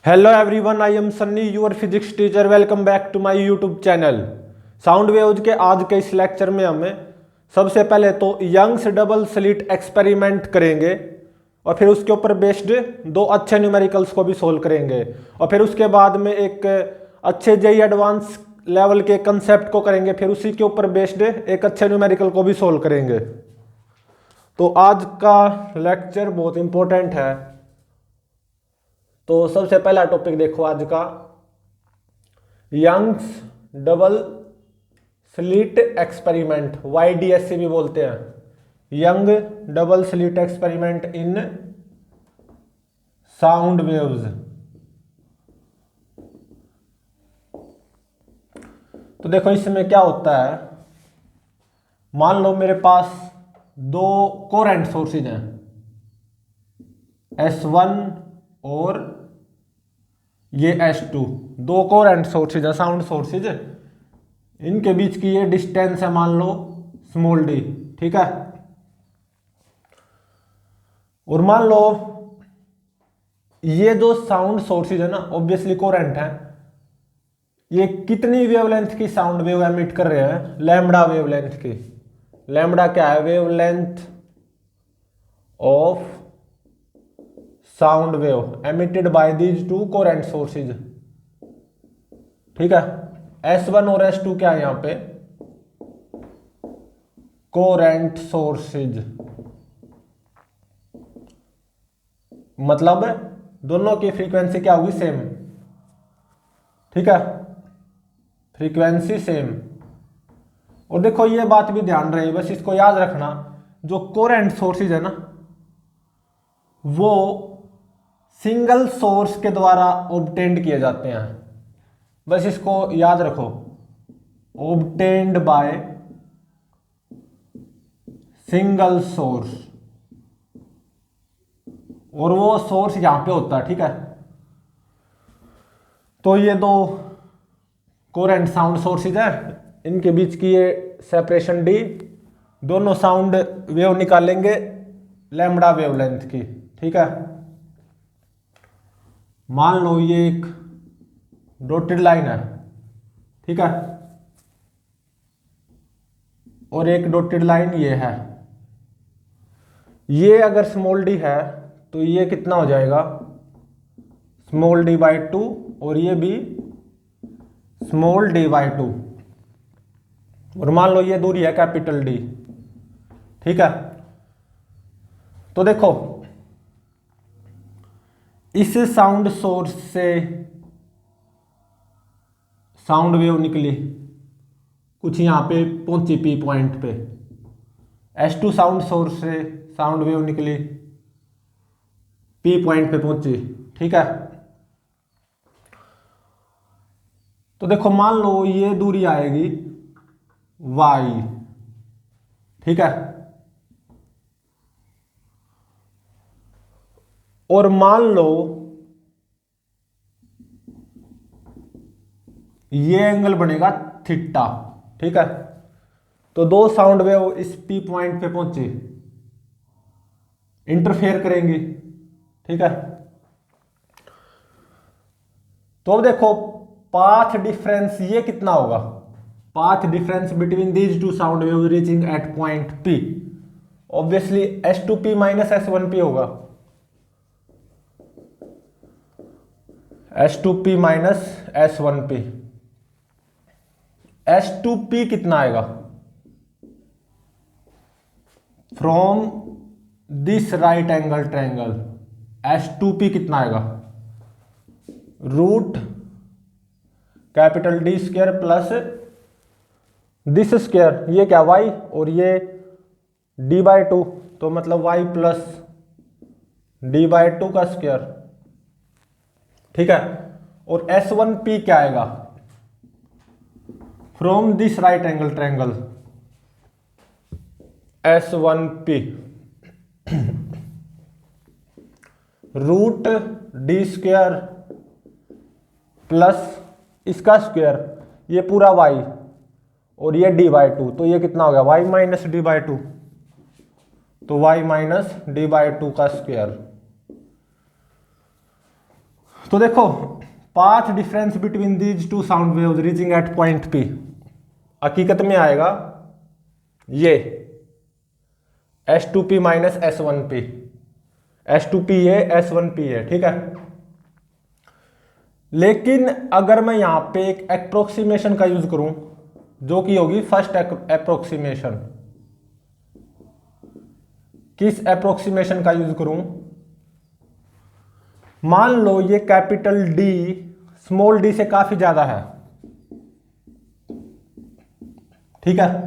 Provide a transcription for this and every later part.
Hello everyone, I am Sunny your physics teacher. Welcome back to my YouTube channel sound waves के आज के इस lecture में हमें सबसे पहले तो यंग्स डबल स्लिट एक्सपेरिमेंट करेंगे और फिर उसके ऊपर बेस्ड दो अच्छे न्यूमेरिकल्स को भी सोल्व करेंगे और फिर उसके बाद में एक अच्छे जेई एडवांस लेवल के कंसेप्ट को करेंगे, फिर उसी के ऊपर बेस्ड एक अच्छे न्यूमेरिकल को भी सोल्व करेंगे। तो आज का लेक्चर बहुत इंपॉर्टेंट है। तो सबसे पहला टॉपिक देखो आज का, Young's double slit experiment, YDSC भी बोलते हैं, Young double slit experiment in sound waves. तो देखो इसमें क्या होता है, मान लो मेरे पास दो कोरेंट सोर्सेज हैं S1 और ये S2, दो कोरेंट सोर्सेज है, साउंड सोर्सेज। इनके बीच की ये डिस्टेंस है मान लो स्मॉल d, ठीक है। और मान लो ये जो साउंड सोर्सेज है ना, ऑब्वियसली कोरेंट है, ये कितनी वेवलेंथ की साउंड वेव एमिट कर रहे हैं? लैम्बडा वेवलेंथ की। लैम्बडा क्या है? Wavelength of sound wave emitted bye these two coherent sources, ठीक है। S1 और S2 क्या है यहां पे? कोरेंट सोर्सेज, मतलब दोनों की फ्रीक्वेंसी क्या होगी? सेम, ठीक है, फ्रीक्वेंसी सेम। और देखो ये बात भी ध्यान रहे, बस इसको याद रखना, जो कोरेंट सोर्सेज है ना वो सिंगल सोर्स के द्वारा ऑब्टेन्ड किए जाते हैं, बस इसको याद रखो, ऑब्टेन्ड बाय सिंगल सोर्स। और वो सोर्स यहां पे होता है, ठीक है। तो ये दो कोरेंट साउंड सोर्सेज है, इनके बीच की ये सेपरेशन d, दोनों साउंड वेव निकालेंगे लैम्बडा वेवलेंथ की, ठीक है। मान लो ये एक डॉटेड लाइन है, ठीक है, और एक डॉटेड लाइन ये है। ये अगर स्मॉल d है तो ये कितना हो जाएगा? स्मॉल d बाई 2, और ये भी स्मॉल d बाई 2। और मान लो ये दूरी है कैपिटल D, ठीक है। तो देखो इस साउंड सोर्स से साउंड वेव निकली, कुछ यहां पे पहुंची P पॉइंट पे। S2 साउंड सोर्स से साउंड वेव निकली, P पॉइंट पे पहुंची, ठीक है। तो देखो मान लो ये दूरी आएगी y, ठीक है। और मान लो ये एंगल बनेगा थीटा, ठीक है। तो दो साउंड वेव इस P पॉइंट पे पहुंचे, इंटरफेयर करेंगी, ठीक है। तो अब देखो पाथ डिफरेंस ये कितना होगा? Path difference between these two sound wave reaching at point P, obviously S2P minus S1P होगा, S2P माइनस S1P। S2P कितना आएगा? From this right angle triangle S2P कितना आएगा? Root capital D square plus this square, ये क्या y, और ये d by 2, तो मतलब y प्लस d बाई 2 का स्क्वायर, ठीक है। और S1P क्या आएगा? From this right angle triangle S1P root D square plus इसका स्क्वायर, ये पूरा y, और ये d बाई 2, तो ये कितना हो गया? y माइनस d बाई 2, तो y माइनस d बाई 2 का स्क्वायर। तो देखो, path difference between these two sound waves reaching at point P हकीकत में आएगा ये S2P माइनस S1P। S2P ये S1P है, ठीक है। लेकिन अगर मैं यहां पे एक अप्रोक्सीमेशन का यूज करूं जो कि होगी फर्स्ट अप्रोक्सीमेशन, किस अप्रोक्सीमेशन का यूज करूं? मान लो ये कैपिटल डी स्मॉल डी से काफी ज्यादा है, ठीक है।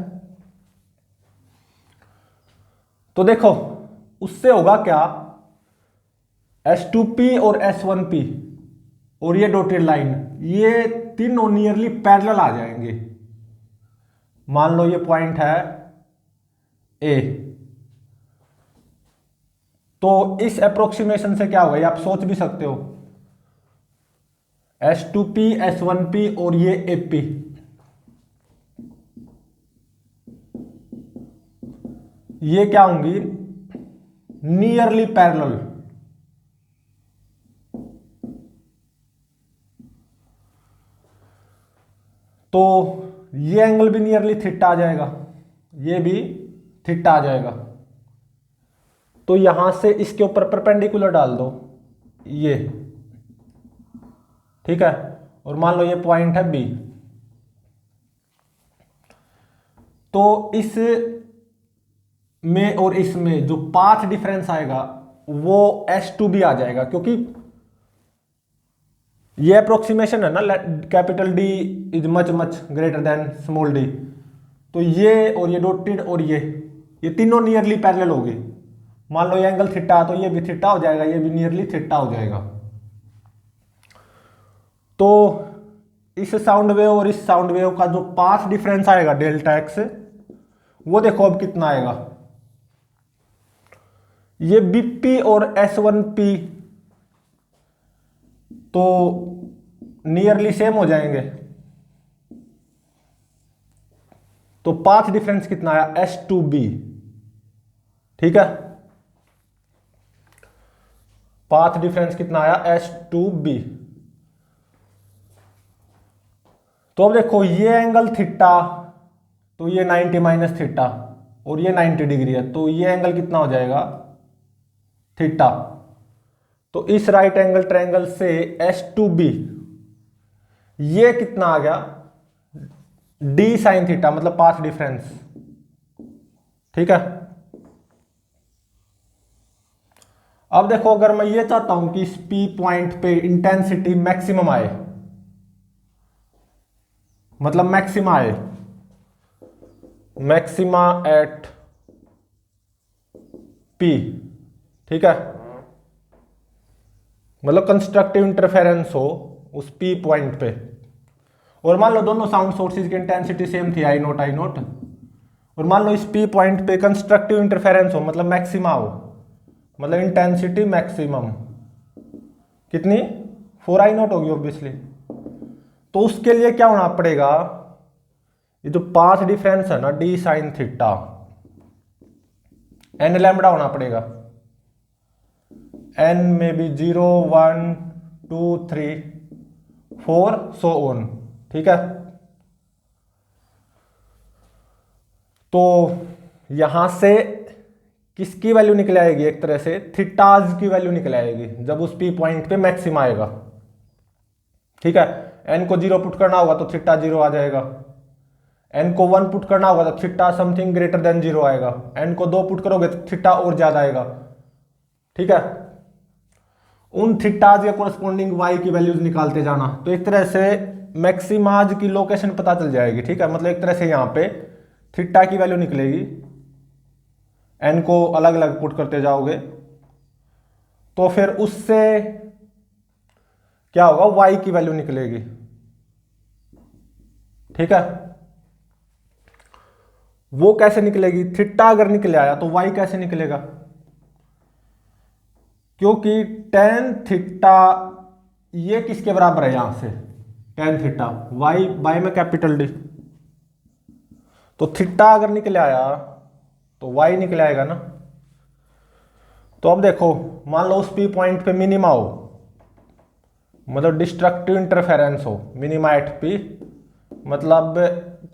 तो देखो उससे होगा क्या, S2P और S1P और ये डॉटेड लाइन, ये तीनों नियरली पैरेलल आ जाएंगे। मान लो ये पॉइंट है ए, तो इस अप्रोक्सीमेशन से क्या होगा ये आप सोच भी सकते हो। S2P S1P और ये AP, ये क्या होंगी, नियरली पैरेलल। तो ये एंगल भी नियरली थीटा आ जाएगा, ये भी थीटा आ जाएगा। तो यहां से इसके ऊपर परपेंडिकुलर डाल दो ये, ठीक है। और मान लो ये पॉइंट है बी, तो इस में और इसमें जो पाथ डिफरेंस आएगा वो S2B आ जाएगा, क्योंकि ये अप्रोक्सीमेशन है ना, capital D is much much greater than small D. तो ये और ये डॉटेड और ये तीनों नियरली पैरेलल होगी। मान लो ये एंगल थीटा, तो ये भी थीटा हो जाएगा, ये भी नियरली थीटा हो जाएगा। तो इस साउंड वेव और इस साउंड वेव का जो पाथ डिफरेंस आएगा डेल्टा एक्स, वो देखो अब कितना आएगा। ये बीपी और S1P तो नियरली सेम हो जाएंगे, तो पाथ डिफरेंस कितना आया S2B, ठीक है। पाथ डिफरेंस कितना आया S2B। तो अब देखो ये एंगल थीटा, तो ये 90 माइनस थीटा और ये 90 डिग्री है, तो ये एंगल कितना हो जाएगा थीटा। तो इस राइट एंगल ट्रायंगल से S2B ये कितना आ गया D साइन थीटा, मतलब पाथ डिफरेंस, ठीक है। अब देखो अगर मैं ये चाहता हूं कि इस P पॉइंट पे इंटेंसिटी मैक्सिमम आए, मतलब मैक्सिमा आए, मैक्सिमा एट P, ठीक है, मतलब कंस्ट्रक्टिव इंटरफेरेंस हो उस P पॉइंट पे। और मान लो दोनों साउंड सोर्सेज की इंटेंसिटी सेम थी, I0 I0, और मान लो इस P पॉइंट पे कंस्ट्रक्टिव इंटरफेरेंस हो, मतलब मैक्सिमा हो, मतलब इंटेंसिटी मैक्सिमम कितनी 4I0 होगी ऑब्वियसली। तो उसके लिए क्या होना पड़ेगा, ये जो पाथ डिफरेंस है ना D sine theta, n lambda होना पड़ेगा, n में भी 0 1 2 3 4 सो ऑन, ठीक है। तो यहां से किसकी वैल्यू निकल आएगी, एक तरह से थीटाज की वैल्यू निकल आएगी जब उस P पॉइंट पे मैक्सिम आएगा, ठीक है। n को 0 पुट करना होगा तो थीटा 0 आ जाएगा, n को 1 पुट करना होगा तो थीटा समथिंग ग्रेटर देन 0 आएगा, n को 2 पुट करोगे तो थीटा और ज्यादा आएगा, ठीक है। उन थीटाज के कोरस्पॉन्डिंग y की वैल्यूज निकालते जाना, तो एक तरह से मैक्सिमाज की लोकेशन पता चल जाएगी, ठीक है। मतलब एक तरह से यहाँ पे थीटा की वैल्यू निकलेगी, n को अलग अलग पुट करते जाओगे तो फिर उससे क्या होगा y की वैल्यू निकलेगी, ठीक है। वो कैसे निकलेगी, थीटा अगर निकले आया तो y कैसे निकलेगा, क्योंकि tan थीटा ये किसके बराबर है, यहां से tan थीटा y बाय में कैपिटल D, तो थीटा अगर निकले आया तो y निकले आएगा ना। तो अब देखो मान लो उस P पॉइंट पे मिनिमा हो, मतलब डिस्ट्रक्टिव इंटरफेरेंस हो, मिनिमा एट पी, मतलब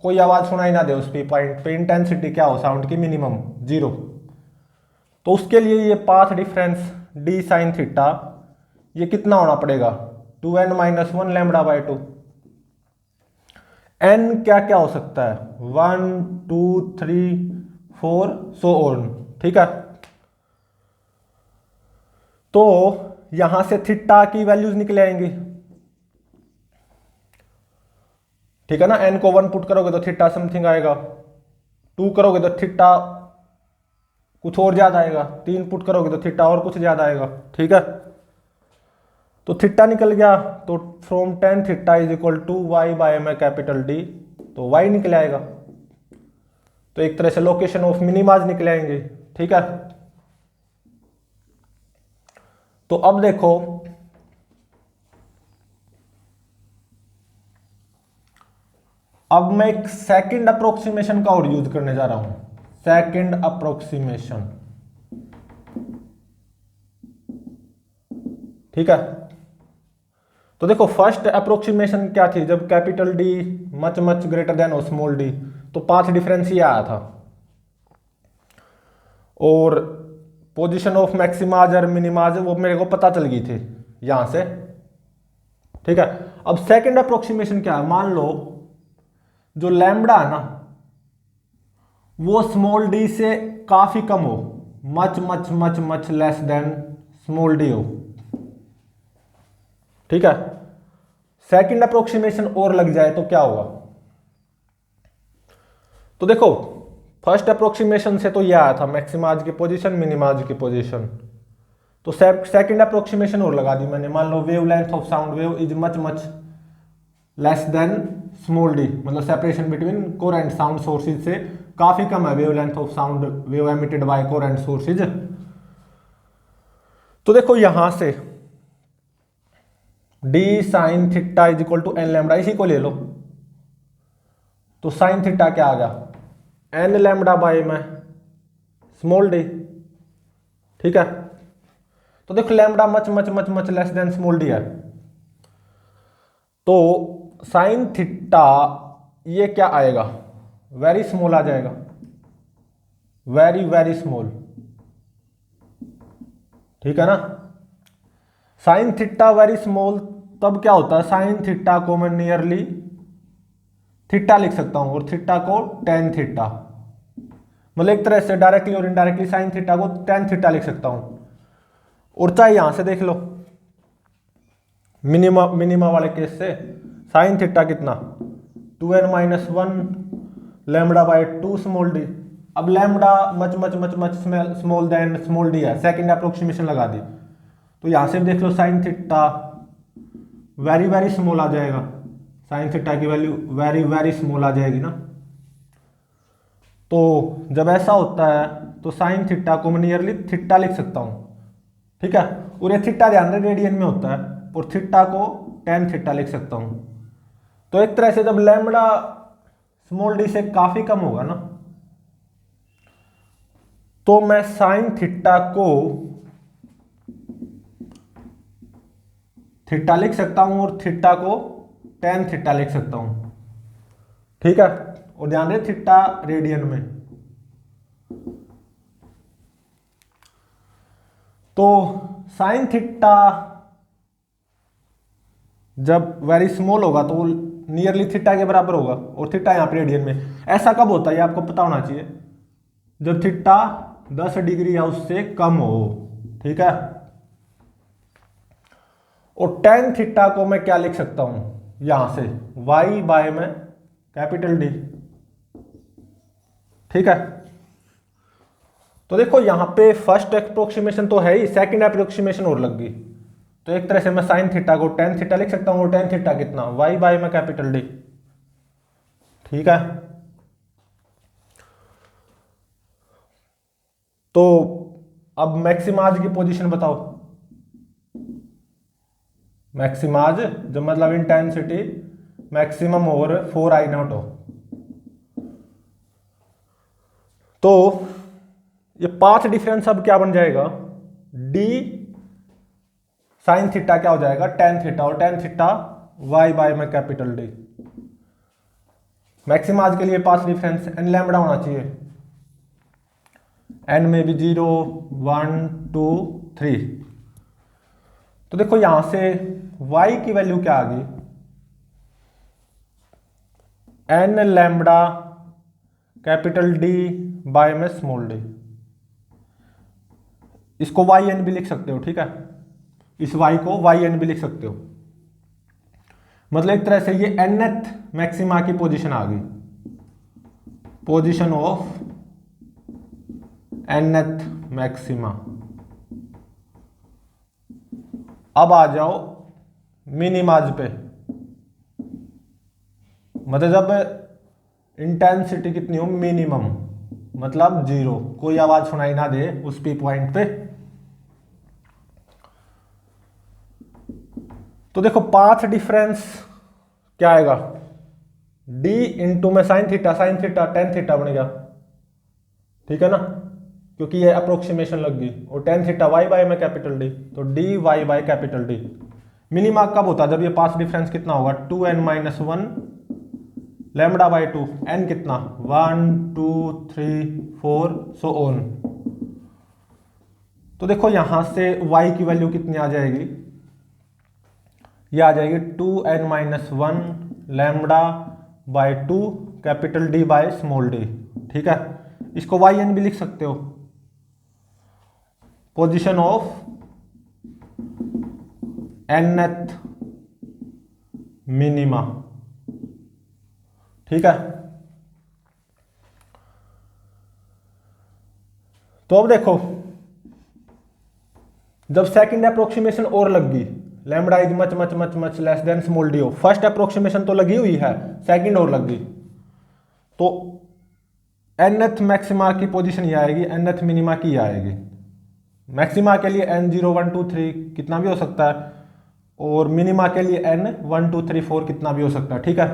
कोई आवाज सुनाई ना दे उस पी पॉइंट पे, इंटेंसिटी क्या हो साउंड की, मिनिमम 0। तो उसके लिए ये path difference D sine theta ये कितना होना पड़ेगा, 2n-1 लैम्बडा बाय 2। एन क्या क्या हो सकता है, 1 2 3 4 सो ऑन, ठीक है। तो यहां से थीटा की वैल्यूज निकले आएंगी, ठीक है ना। एन को 1 पुट करोगे तो थीटा समथिंग आएगा, 2 करोगे तो थीटा कुछ और ज्यादा आएगा, 3 पुट करोगे तो थीटा और कुछ ज्यादा आएगा, ठीक है। तो थीटा निकल गया, तो from tan theta is equal to y by M capital D, तो वाई निकल आएगा। तो एक तरह से लोकेशन ऑफ मिनिमाज निकले आएंगे, ठीक है। तो अब देखो, अब मैं एक सेकंड अप्रोक्सीमेशन का और यूज करने जा रहा हूं, सेकंड अप्रोक्सीमेशन, ठीक है। तो देखो फर्स्ट अप्रोक्सीमेशन क्या थी, जब capital D much much greater then और स्मॉल डी, तो पाथ डिफरेंस ही आया था, और पोजीशन ऑफ मैक्सिमाज और मिनिमाज वो मेरे को पता चल गई थी यहां से, ठीक है। अब सेकंड अप्रोक्सीमेशन क्या है, मान लो जो लैम्बडा है ना वो स्मॉल डी से काफी कम हो, much much much much less than small D हो, ठीक है। सेकंड अप्रोक्सीमेशन और लग जाए तो क्या होगा, तो देखो फर्स्ट अप्रोक्सीमेशन से तो यह आया था मैक्सिमाज की पोजीशन मिनिमाज की पोजीशन, तो सेकंड अप्रोक्सीमेशन और लगा दी मैंने, मान लो wavelength of sound wave is much much less than small d, मतलब separation between coherent sound sources से काफी कम है wavelength of sound wave emitted by coherent sources. तो देखो यहां से d sine theta is equal to n lambda, इसी को ले लो, तो साइन थीटा क्या आ गया, एन लैम्बडा बाय में स्मॉल डी, ठीक है। तो देखो lambda much much much much less than small d है, तो साइन थीटा ये क्या आएगा, वेरी स्मॉल आ जाएगा, वेरी वेरी स्मॉल, ठीक है ना। साइन थीटा वेरी स्मॉल, तब क्या होता है, साइन थीटा को मैं नियरली थीटा लिख सकता हूं और थीटा को टेन थीटा, मतलब एक तरह से डायरेक्टली और इनडायरेक्टली साइन थीटा को टेन थीटा लिख सकता हूं। और चाहे यहां से देख लो मिनिमा मिनिमा वाले केस से साइन थीटा कितना 2n-1 lambda by 2 small d. अब lambda much much much much small than small d है, सेकंड अप्रोक्सीमेशन लगा दी, तो यहां से देख लो sine theta very very small आ जाएगा, साइन थीटा की वैल्यू वेरी वेरी स्मॉल आ जाएगी ना। तो जब ऐसा होता है तो साइन थीटा को मैं नियरली थीटा लिख सकता हूं, ठीक है। और ये थीटा ध्यान रहे रेडियन में होता है, और थीटा को टेन थीटा लिख सकता हूं। तो एक तरह से जब लैम्बडा स्मॉल डी से काफी कम होगा ना, तो मैं साइन थीटा को थीटा लिख सकता हूं और थीटा को टेन थीटा लिख सकता हूं, ठीक है। और ध्यान रहे थीटा रेडियन में, तो साइन थीटा जब वेरी स्मॉल होगा तो नियरली थीटा के बराबर होगा, और थीटा यहां पर रेडियन में। ऐसा कब होता है ये आपको पता होना चाहिए, जब थीटा 10 डिग्री या उससे कम हो, ठीक है। और टेन थीटा को मैं क्या लिख सकता हूं यहां से, वाई बाय में कैपिटल डी, ठीक है। तो देखो यहां पे फर्स्ट अप्रोक्सीमेशन तो है ही, सेकंड अप्रोक्सीमेशन और लग गई, तो एक तरह से मैं साइन थीटा को टेन थीटा लिख सकता हूं, और टेन थीटा कितना, वाई बाय में कैपिटल डी, ठीक है। तो अब मैक्सिमाज की पोजीशन बताओ, मैक्सिमाज जो मतलब इंटेंसिटी मैक्सिमम और 4I0 हो, तो ये पाथ डिफरेंस अब क्या बन जाएगा, डी साइन थीटा क्या हो जाएगा टेन थीटा, और टेन थीटा वाई बाय में कैपिटल डी। मैक्सिमा आज के लिए पास डिफरेंस एन लैम्बडा होना चाहिए, एन में भी 0 1 2 3। तो देखो यहां से y की वैल्यू क्या आ गई, n lambda capital D by में स्मॉल डी। इसको वाई एन भी लिख सकते हो, ठीक है, इस y को वाई एन भी लिख सकते हो। मतलब एक तरह से ये nth मैक्सिमा की पोजीशन आ गई, पोजीशन ऑफ nth मैक्सिमा। अब आ जाओ मिनिमाज पे, मतलब जब इंटेंसिटी कितनी हो मिनिमम, मतलब 0, कोई आवाज सुनाई ना दे उस पी पॉइंट पे। तो देखो पाथ डिफरेंस क्या आएगा, d इंटू में साइन थीटा टेन थीटा बन गया, ठीक है ना, क्योंकि ये अप्रोक्सीमेशन लग गई, और टेन थीटा वाई बाय में कैपिटल डी, तो D y by capital D. Minima कब होता है, जब ये पाथ डिफरेंस कितना होगा 2n minus 1 lambda by 2, n कितना 1 2 3 4 सो ऑन। तो देखो यहां से y की वैल्यू कितनी आ जाएगी, ये आ जाएगी 2n minus 1 lambda by 2 capital D by small D, ठीक है। इसको वाई एन भी लिख सकते हो, पोजीशन ऑफ nth मिनिमा, ठीक है। तो अब देखो जब सेकंड अप्रोक्सीमेशन और लग गई, lambda is much much much much less than small D हो, फर्स्ट अप्रोक्सीमेशन तो लगी हुई है, सेकंड और लग गई, तो nth मैक्सिमा की पोजीशन ये आएगी, nth मिनिमा की ये आएगी। मैक्सिमा के लिए n 0 1 2 3 कितना भी हो सकता है, और मिनिमा के लिए n 1 2 3 4 कितना भी हो सकता है, ठीक है।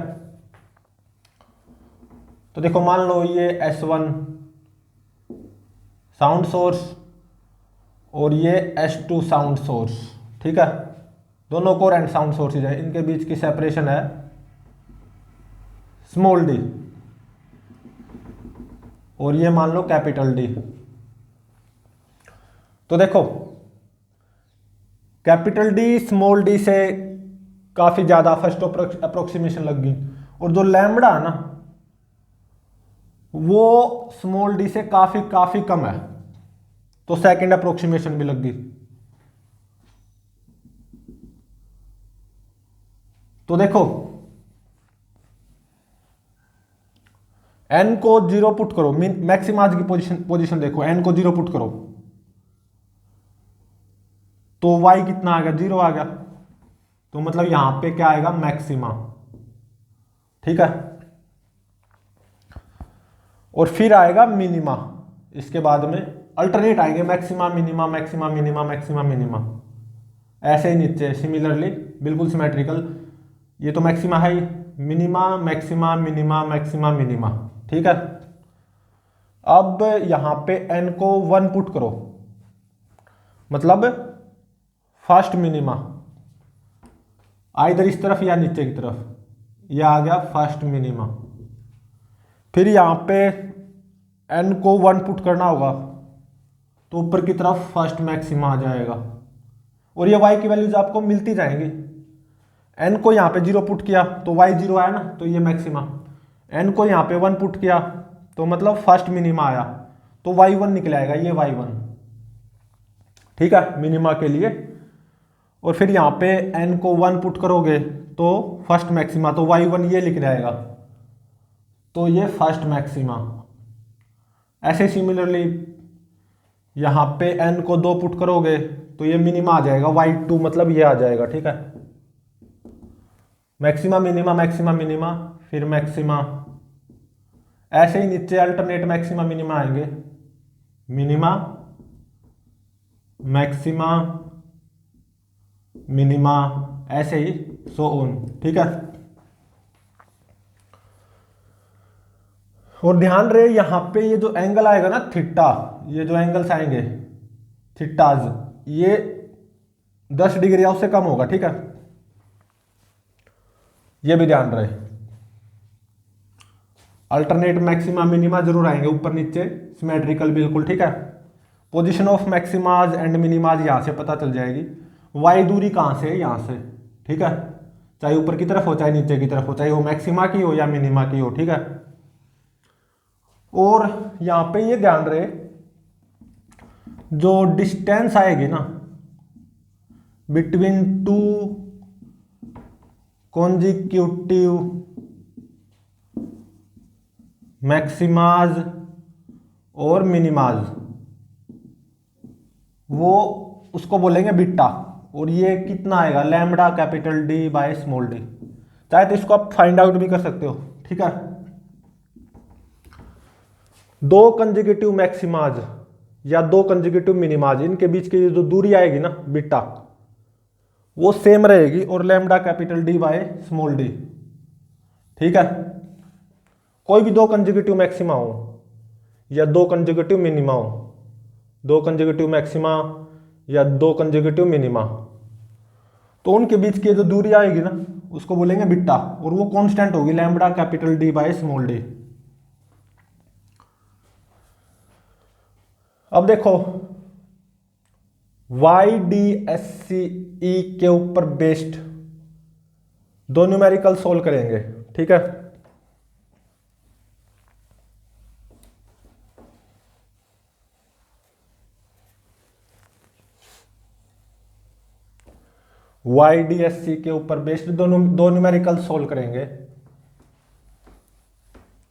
तो देखो मान लो ये S1 साउंड सोर्स और ये S2 साउंड सोर्स, ठीक है, दोनों कोहेरेंट साउंड सोर्सेज है, इनके बीच की सेपरेशन है स्मॉल डी, और ये मान लो कैपिटल डी। तो देखो कैपिटल डी स्मॉल डी से काफी ज्यादा फर्स्ट अप्रोक्सीमेशन लग गई, और जो लैम्बडा है ना वो स्मॉल डी से काफी काफी कम है, तो सेकंड अप्रोक्सीमेशन भी लग गई। तो देखो n को 0 पुट करो, मैक्सिमाज की पोजीशन देखो, n को 0 पुट करो तो y कितना आ गया 0 आ गया, तो मतलब यहां पे क्या आएगा मैक्सिमा, ठीक है। और फिर आएगा मिनिमा, इसके बाद में अल्टरनेट आएंगे maxima minima maxima minima maxima minima, ऐसे ही नीचे सिमिलरली बिल्कुल सिमेट्रिकल। ये तो मैक्सिमा है, minima maxima minima maxima minima, ठीक है। अब यहां पे n को 1 पुट करो, मतलब फर्स्ट मिनिमा इधर इस तरफ या नीचे की तरफ, यह आ गया फर्स्ट मिनिमा। फिर यहां पे n को 1 पुट करना होगा, तो ऊपर की तरफ फर्स्ट मैक्सिमा आ जाएगा, और ये y की वैल्यूज आपको मिलती जाएंगी। n को यहाँ पे 0 पुट किया तो y 0 आया ना, तो ये मैक्सिमा। n को यहाँ पे 1 पुट किया तो मतलब फर्स्ट मिनिमा आया, तो y1 निकल आएगा, ये y1, ठीक है, मिनिमा के लिए। और फिर यहाँ पे n को 1 पुट करोगे तो फर्स्ट मैक्सिमा, तो y1 ये लिख जाएगा, तो ये फर्स्ट मैक्सिमा। ऐसे सिमिलरली यहाँ पे n को 2 पुट करोगे तो ये मिनिमा आ जाएगा, y2 मतलब ये आ जाएगा, ठीक है। मैक्सिमा मिनिमा मैक्सिमा मिनिमा फिर मैक्सिमा, ऐसे ही नीचे अल्टरनेट मैक्सिमा मिनिमा आएंगे, मिनिमा मैक्सिमा मिनिमा, ऐसे ही सो ऑन, ठीक है। और ध्यान रहे यहां पे ये जो एंगल आएगा ना थीटा, ये जो एंगल्स आएंगे थीटाज, ये 10 डिग्री या उससे कम होगा, ठीक है, ये भी ध्यान रहे। अल्टरनेट मैक्सिमा मिनिमा जरूर आएंगे ऊपर नीचे, सिमेट्रिकल बिल्कुल, ठीक है। पोजीशन ऑफ मैक्सिमाज एंड मिनिमाज यहां से पता चल जाएगी। वाई दूरी कहां से है, यहां से, ठीक है, चाहे ऊपर की तरफ हो चाहे नीचे की तरफ हो, चाहे वो मैक्सिमा की हो या मिनिमा की हो, ठीक है। और यहां पे ये ध्यान रहे, जो डिस्टेंस आएगी ना बिटवीन टू कॉन्जिक्यूटिव मैक्सिमाज और मिनिमाज, वो उसको बोलेंगे बीटा। और ये कितना आएगा, lambda capital D by small D. चाहे तो इसको आप फाइंड आउट भी कर सकते हो, ठीक है। दो कंजिक्यूटिव मैक्सिमाज या दो कंजिक्यूटिव मिनिमाज, इनके बीच की जो दूरी आएगी ना बीटा, वो सेम रहेगी, और lambda capital D by small D, ठीक है। कोई भी दो कंजिक्यूटिव मैक्सिमा हो या दो कंजिक्यूटिव मिनिमा हो, दो कंजिक्यूटिव मैक्सिमा या दो कंजिक्यूटिव मिनिमा, तो उनके बीच की जो दूरी आएगी ना उसको बोलेंगे बीटा, और वो कांस्टेंट होगी lambda capital D by small d. अब देखो YDSCE के ऊपर बेस्ड दो न्यूमेरिकल सोल्व करेंगे, ठीक है। YDSCE के ऊपर बेस्ड दो न्यूमेरिकल सोल्व करेंगे,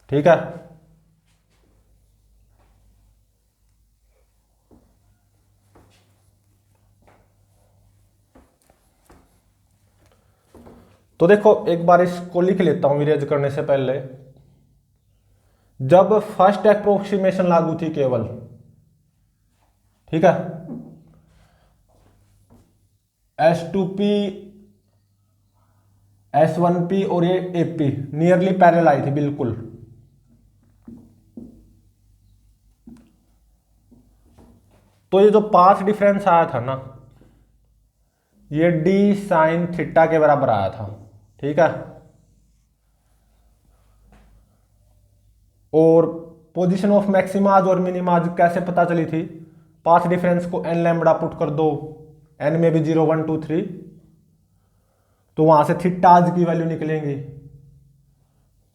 ठीक है। तो देखो एक बार इसको लिख लेता हूं इरेज करने से पहले। जब फर्स्ट अप्रोक्सीमेशन लागू थी केवल, ठीक है, S2P S1P और ये AP नियरली पैरेलल आई थी बिल्कुल, तो ये जो पाथ डिफरेंस आया था ना, ये D साइन थीटा के बराबर आया था, ठीक है। और पोजीशन ऑफ मैक्सिमाज और मिनिमाज कैसे पता चली थी, पाथ डिफरेंस को n लैम्बडा पुट कर दो, n में भी 0 1 2 3, तो वहां से थीटाज की वैल्यू निकलेंगी,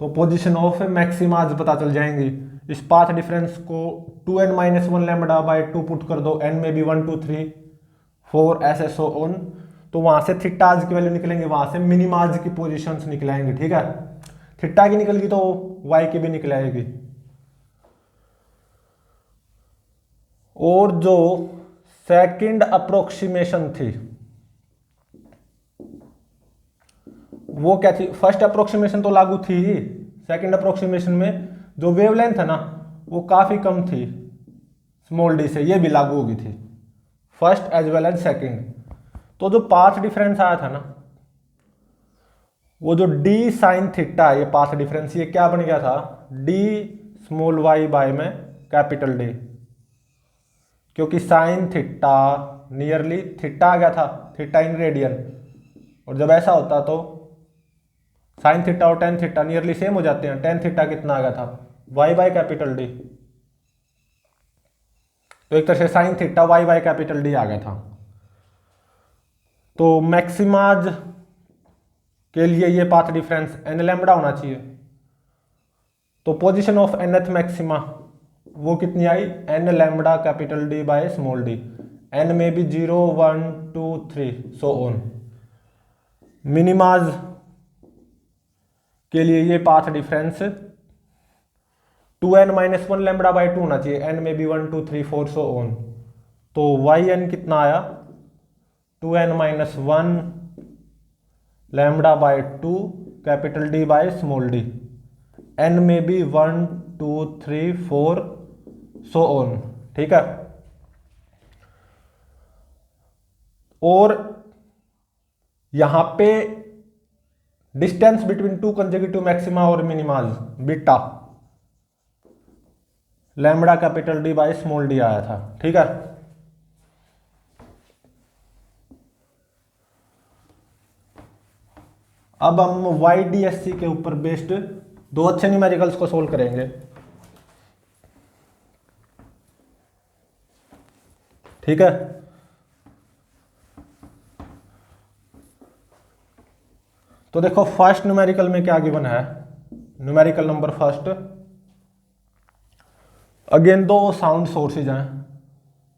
तो पोजीशन ऑफ मैक्सिमाज पता चल जाएंगी। इस पाथ डिफरेंस को 2n - 1 लैम्बडा बाय 2 पुट कर दो, n में भी 1 2 3 4 ऐसे सो ऑन, तो वहां से थीटाज की वैल्यू निकलेंगे, वहां से मिनिमाज की पोजीशंस निकलाएंगे, ठीक है। थीटा की निकल गई तो y की भी निकल आएगी। और जो सेकंड अप्रोक्सीमेशन थी वो क्या थी, फर्स्ट अप्रोक्सीमेशन तो लागू थी ही, सेकंड अप्रोक्सीमेशन में जो वेवलेंथ है ना वो काफी कम थी स्मॉल डी से, ये भी लागू होगी थी, first as well as second. तो जो पाथ डिफरेंस आया था ना, वो जो d साइन थीटा, ये पाथ डिफरेंस, ये क्या बन गया था, d स्मॉल y बाय में कैपिटल D, क्योंकि साइन थीटा नियरली थीटा आ गया था, थीटा इन रेडियन, और जब ऐसा होता तो साइन थीटा और टेन थीटा नियरली सेम हो जाते हैं। टेन थीटा कितना आ गया था, y बाय कैपिटल D, तो एक तरह से sine theta y by capital D आ गया था। तो मैक्सिमाज के लिए ये पाथ डिफरेंस n लैम्बडा होना चाहिए, तो पोजीशन ऑफ nth मैक्सिमा वो कितनी आई, n lambda capital D by small d, n में भी 0 1 2 3 सो ऑन। मिनिमाज के लिए ये path difference 2n - 1 lambda by 2 होना चाहिए, n में भी 1 2 3 4 सो ऑन, तो yn कितना आया, 2n - 1 lambda by 2 capital D by small d, n में भी 1 2 3 4 सो ऑन, ठीक है। और यहां पे distance between two consecutive maxima और minimas beta lambda capital D by small d आया था, ठीक है। अब हम YDSC के ऊपर बेस्ड दो अच्छे न्यूमेरिकल्स को सोल्व करेंगे। ठीक है, तो देखो फर्स्ट न्यूमेरिकल में क्या गिवन है। न्यूमेरिकल नंबर फर्स्ट, अगेन दो साउंड सोर्सेज हैं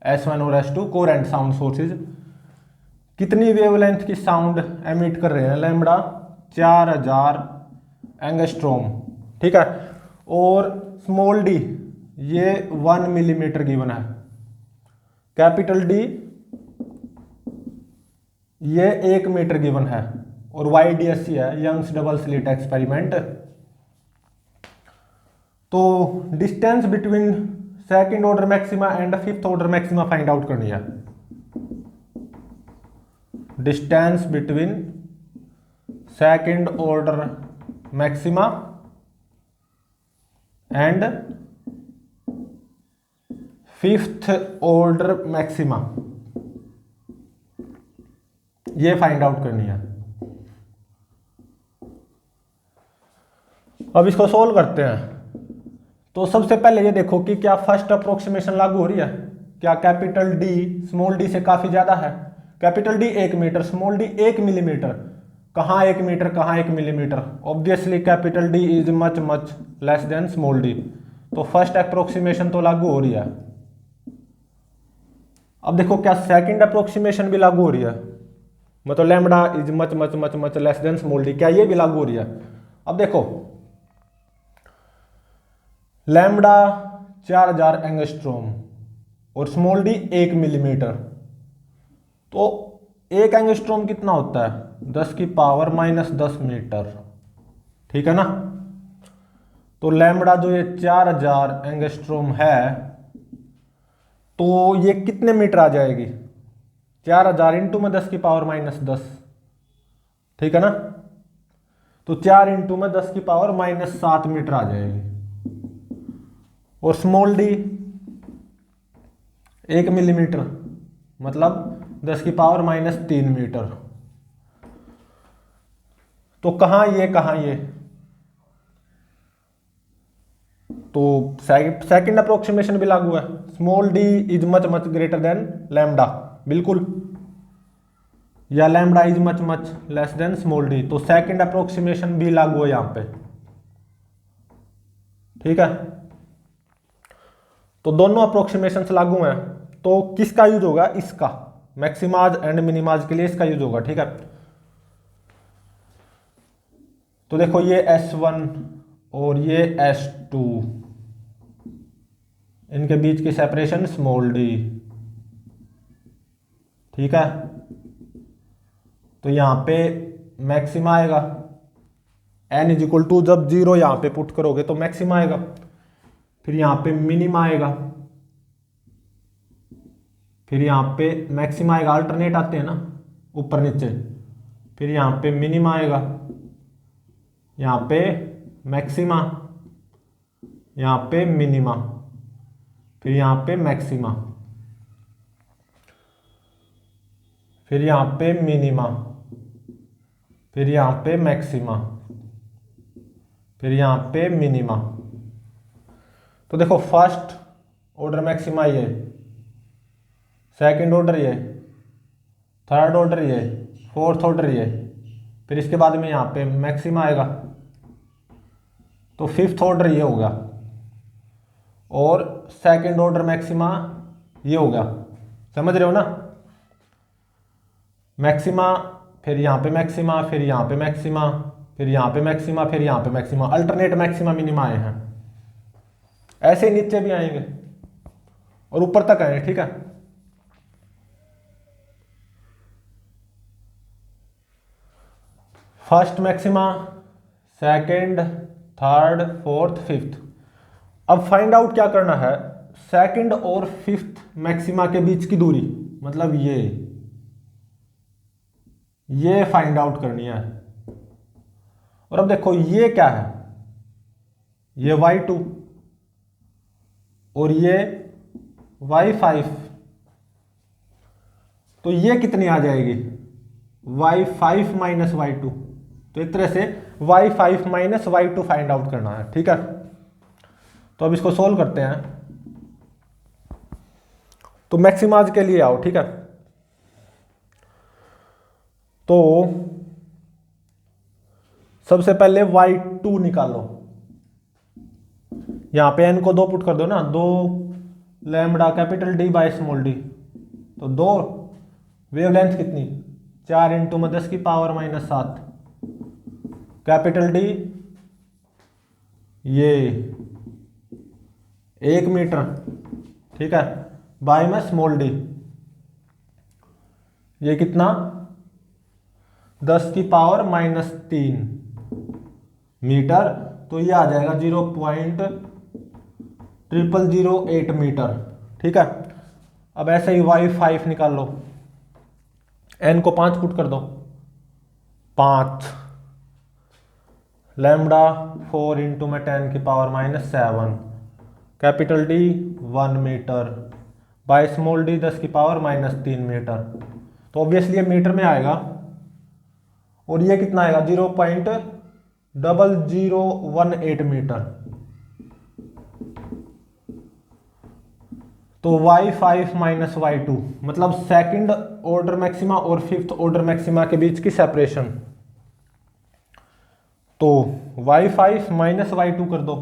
S1 और S2, कोरेंट साउंड सोर्सेज। कितनी वेवलेंथ की साउंड एमिट कर रहे हैं, लैम्बडा 4000 एंगस्ट्रोम। ठीक है, और स्मॉल डी ये 1 मिलीमीटर गिवन है, कैपिटल डी ये 1 मीटर गिवन है, और YDSC है यंग्स डबल स्लिट एक्सपेरिमेंट। तो distance between second order maxima and fifth order maxima find out करनी है। Distance between second order maxima and fifth order maxima, ये find out करनी है। अब इसको सोल्व करते हैं। तो सबसे पहले ये देखो कि क्या फर्स्ट अप्रोक्सीमेशन लागू हो रही है, क्या कैपिटल डी स्मॉल डी से काफी ज्यादा है। Capital D 1 metre, small D 1 millimetre. कहाँ 1 मीटर, कहाँ 1 millimetre, obviously capital D is much much less than small D. तो फर्स्ट अप्रोक्सीमेशन तो लागू हो रही है। अब देखो क्या सेकंड अप्रोक्सीमेशन भी लागू हो रही है, मतलब lambda is much much much much less than small D, क्या ये भी लागू हो रही है। अब देखो लैम्बडा 4000 एंगस्ट्रोम और स्मॉल डी 1 मिलीमीटर, तो 1 एंगस्ट्रोम कितना होता है, 10 की पावर -10 मीटर। ठीक है ना, तो लैम्बडा जो ये 4000 एंगस्ट्रोम है, तो ये कितने मीटर आ जाएगी, 4000 इंटू में 10 की पावर -10। ठीक है ना, तो 4 इंटू में 10 की पावर -7 मीटर आ जाएगी। और स्मॉल डी 1 मिलीमीटर, मतलब 10 की पावर -3 मीटर। तो कहाँ ये, तो सेकंड अप्रोक्सीमेशन भी लागू है, small D is much much greater then lambda, बिल्कुल, या lambda is much much less than small D, तो सेकंड अप्रोक्सीमेशन भी लागू है यहां पे। ठीक है, तो दोनों अप्रोक्सीमेशन लागू हैं, तो किसका यूज होगा, इसका मैक्सिमाज एंड मिनिमाज के लिए इसका यूज होगा। ठीक है, तो देखो ये S1 और ये S2, इनके बीच की सेपरेशन स्मॉल डी। ठीक है, तो यहां पे मैक्सिमा आएगा, n इज इक्वल टू, जब 0 यहां पे पुट करोगे तो मैक्सिमा आएगा, फिर यहां पे मिनिमा आएगा, फिर यहां पे मैक्सिमा आएगा, अल्टरनेट आते हैं ना ऊपर नीचे, फिर यहां पे मिनिमा आएगा, यहां पे मैक्सिमा, यहां पे मिनिमा, फिर यहां पे मैक्सिमा, फिर यहां पे मिनिमा, फिर यहां पे मैक्सिमा, फिर यहां पे मिनिमा। तो देखो फर्स्ट ऑर्डर मैक्सिमा ये, सेकंड ऑर्डर ये, थर्ड ऑर्डर ये, फोर्थ ऑर्डर ये, फिर इसके बाद में यहां पे मैक्सिमा आएगा, तो फिफ्थ ऑर्डर ये होगा, और सेकंड ऑर्डर मैक्सिमा ये होगा। समझ रहे हो ना, मैक्सिमा, फिर यहाँ पे मैक्सिमा, फिर यहाँ पे मैक्सिमा, फिर यहाँ पे मैक्सिमा, फिर यहाँ पे मैक्सिमा, अल्टरनेट मैक्सिमा मिनिमा आए हैं। ऐसे नीचे भी आएंगे और ऊपर तक आए। ठीक है, first maxima, second, third, fourth, fifth. अब फाइंड आउट क्या करना है, सेकंड और फिफ्थ मैक्सिमा के बीच की दूरी, मतलब ये फाइंड आउट करनी है। और अब देखो ये क्या है, ये y2 और ये y5, तो ये कितनी आ जाएगी, y5 - y2, तो एक तरह से y5 minus y2 find out करना है, ठीक है। तो अब इसको सोल्व करते हैं। तो मैक्सिमाज के लिए आओ, ठीक है। तो सबसे पहले y2 निकालो। यहां पे n को 2 पुट कर दो ना, 2 lambda capital D by small d। तो 2 वेवलेंथ कितनी, 4 इंटू में 10 की पावर माइनस 7 कैपिटल D, ये 1 मीटर, ठीक है, बाय में स्मॉल d, ये कितना 10 की पावर माइनस 3 मीटर। तो ये आ जाएगा 0.0008 मीटर, ठीक है। अब ऐसे ही y5 निकाल लो, n को 5 पुट कर दो, 5 लैम्बडा 4 इंटू में 10 की power minus 7 capital D 1 metre by small d 10 की पावर माइनस 3 मीटर। तो ऑब्वियसली ये मीटर में आएगा, और ये कितना आएगा 0.0018 मीटर। तो y5 माइनस y2 मतलब सेकंड ऑर्डर मैक्सिमा और फिफ्थ ऑर्डर मैक्सिमा के बीच की सेपरेशन। तो y5 माइनस y2 कर दो,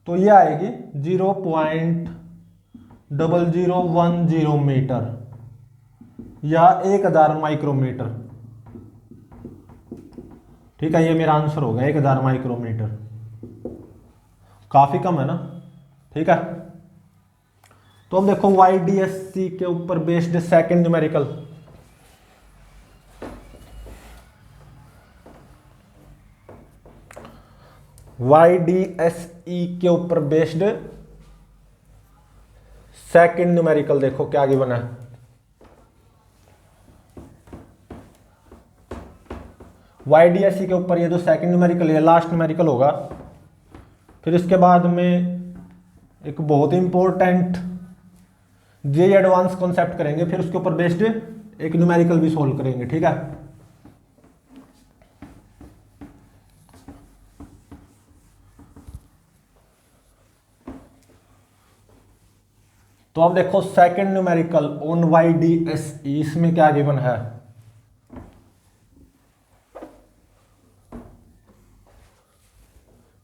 तो ये आएगी 0.0010 मीटर या 1000 माइक्रोमीटर, ठीक है। ये मेरा आंसर होगा 1000 माइक्रोमीटर, काफी कम है ना, ठीक है। तो अब देखो YDSC के ऊपर बेस्ड सेकंड न्यूमेरिकल। YDSE के ऊपर बेस्ड सेकंड न्यूमेरिकल देखो क्या आगे बना है। YDSE के ऊपर ये जो सेकंड न्यूमेरिकल है लास्ट न्यूमेरिकल होगा। फिर इसके बाद में एक बहुत इंपॉर्टेंट जे एडवांस कॉन्सेप्ट करेंगे, फिर उसके ऊपर बेस्ड एक न्यूमेरिकल भी सोल्व करेंगे, ठीक है। तो अब देखो सेकंड न्यूमेरिकल ऑन YDSE, इसमें क्या गिवन है।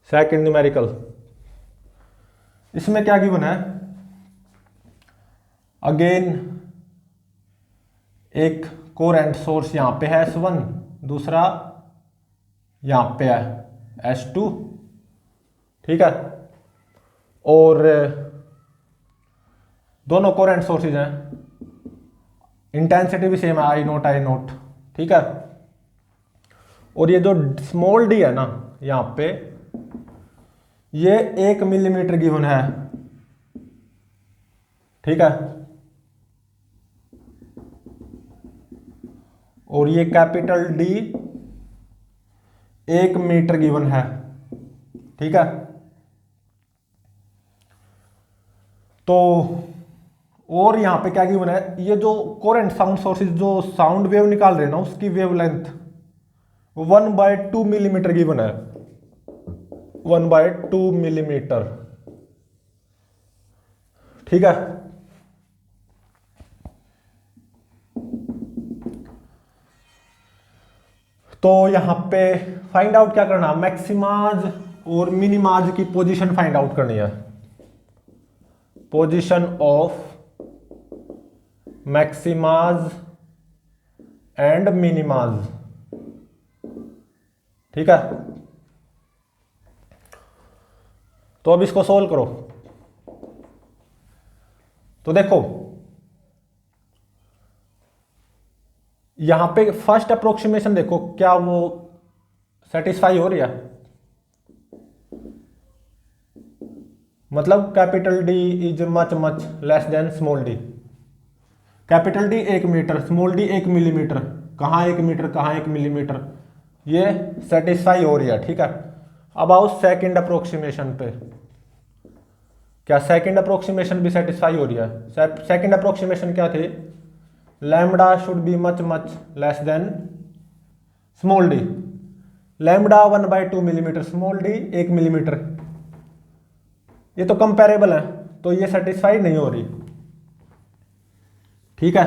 सेकंड न्यूमेरिकल इसमें क्या गिवन है, अगेन एक कोरेंट सोर्स यहां पे है S1, दूसरा यहां पे है S2, ठीक है। और दोनों कोरेंट सोर्सेज हैं, इंटेंसिटी भी सेम है I0, ठीक है। और ये जो स्मॉल d है ना यहां पे, ये 1 मिलीमीटर गिवन है, ठीक है। और ये कैपिटल D 1 मीटर गिवन है, ठीक है। तो और यहां पे क्या गिवन है, ये जो कोरेंट साउंड सोर्सेज जो साउंड वेव निकाल रहे हैं ना, उसकी वेवलेंथ 1/2 मिलीमीटर गिवन है, 1/2 मिलीमीटर, ठीक है। तो यहां पे फाइंड आउट क्या करना, मैक्सिमाज और मिनिमाज की पोजीशन फाइंड आउट करनी है। पोजीशन ऑफ मैक्सिमाज एंड मिनिमाज, ठीक है। तो अब इसको सोल्व करो। तो देखो यहां पे फर्स्ट अप्रोक्सीमेशन देखो क्या वो सेटिस्फाई हो रही है, मतलब capital D is much less than small d। Capital D 1 metre, small d 1 millimetre, कहाँ 1 मीटर कहाँ 1 मिलीमीटर, ये सेटिस्फाई हो रही है, ठीक है। अब आओ सेकंड अप्रोक्सीमेशन पे, क्या सेकंड अप्रोक्सीमेशन भी सेटिस्फाई हो रही है। सेकंड अप्रोक्सीमेशन क्या थे, lambda should be much less than small d, lambda 1/2 millimetre, small D 1 millimetre. ये तो कंपेरेबल है, तो ये सेटिस्फाई नहीं हो रही। ठीक है,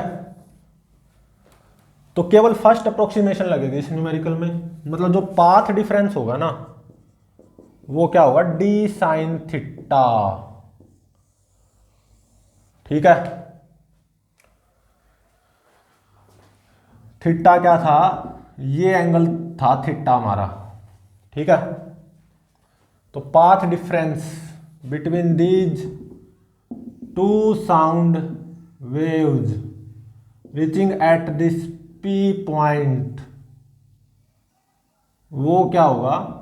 तो केवल फर्स्ट अप्रोक्सीमेशन लगेगी इस न्यूमेरिकल में, मतलब जो पाथ डिफरेंस होगा ना वो क्या होगा, डी साइन थीटा। ठीक है, थीटा क्या था, ये एंगल था थीटा हमारा। ठीक है, तो path difference between these two sound waves reaching at this P point, वो क्या होगा,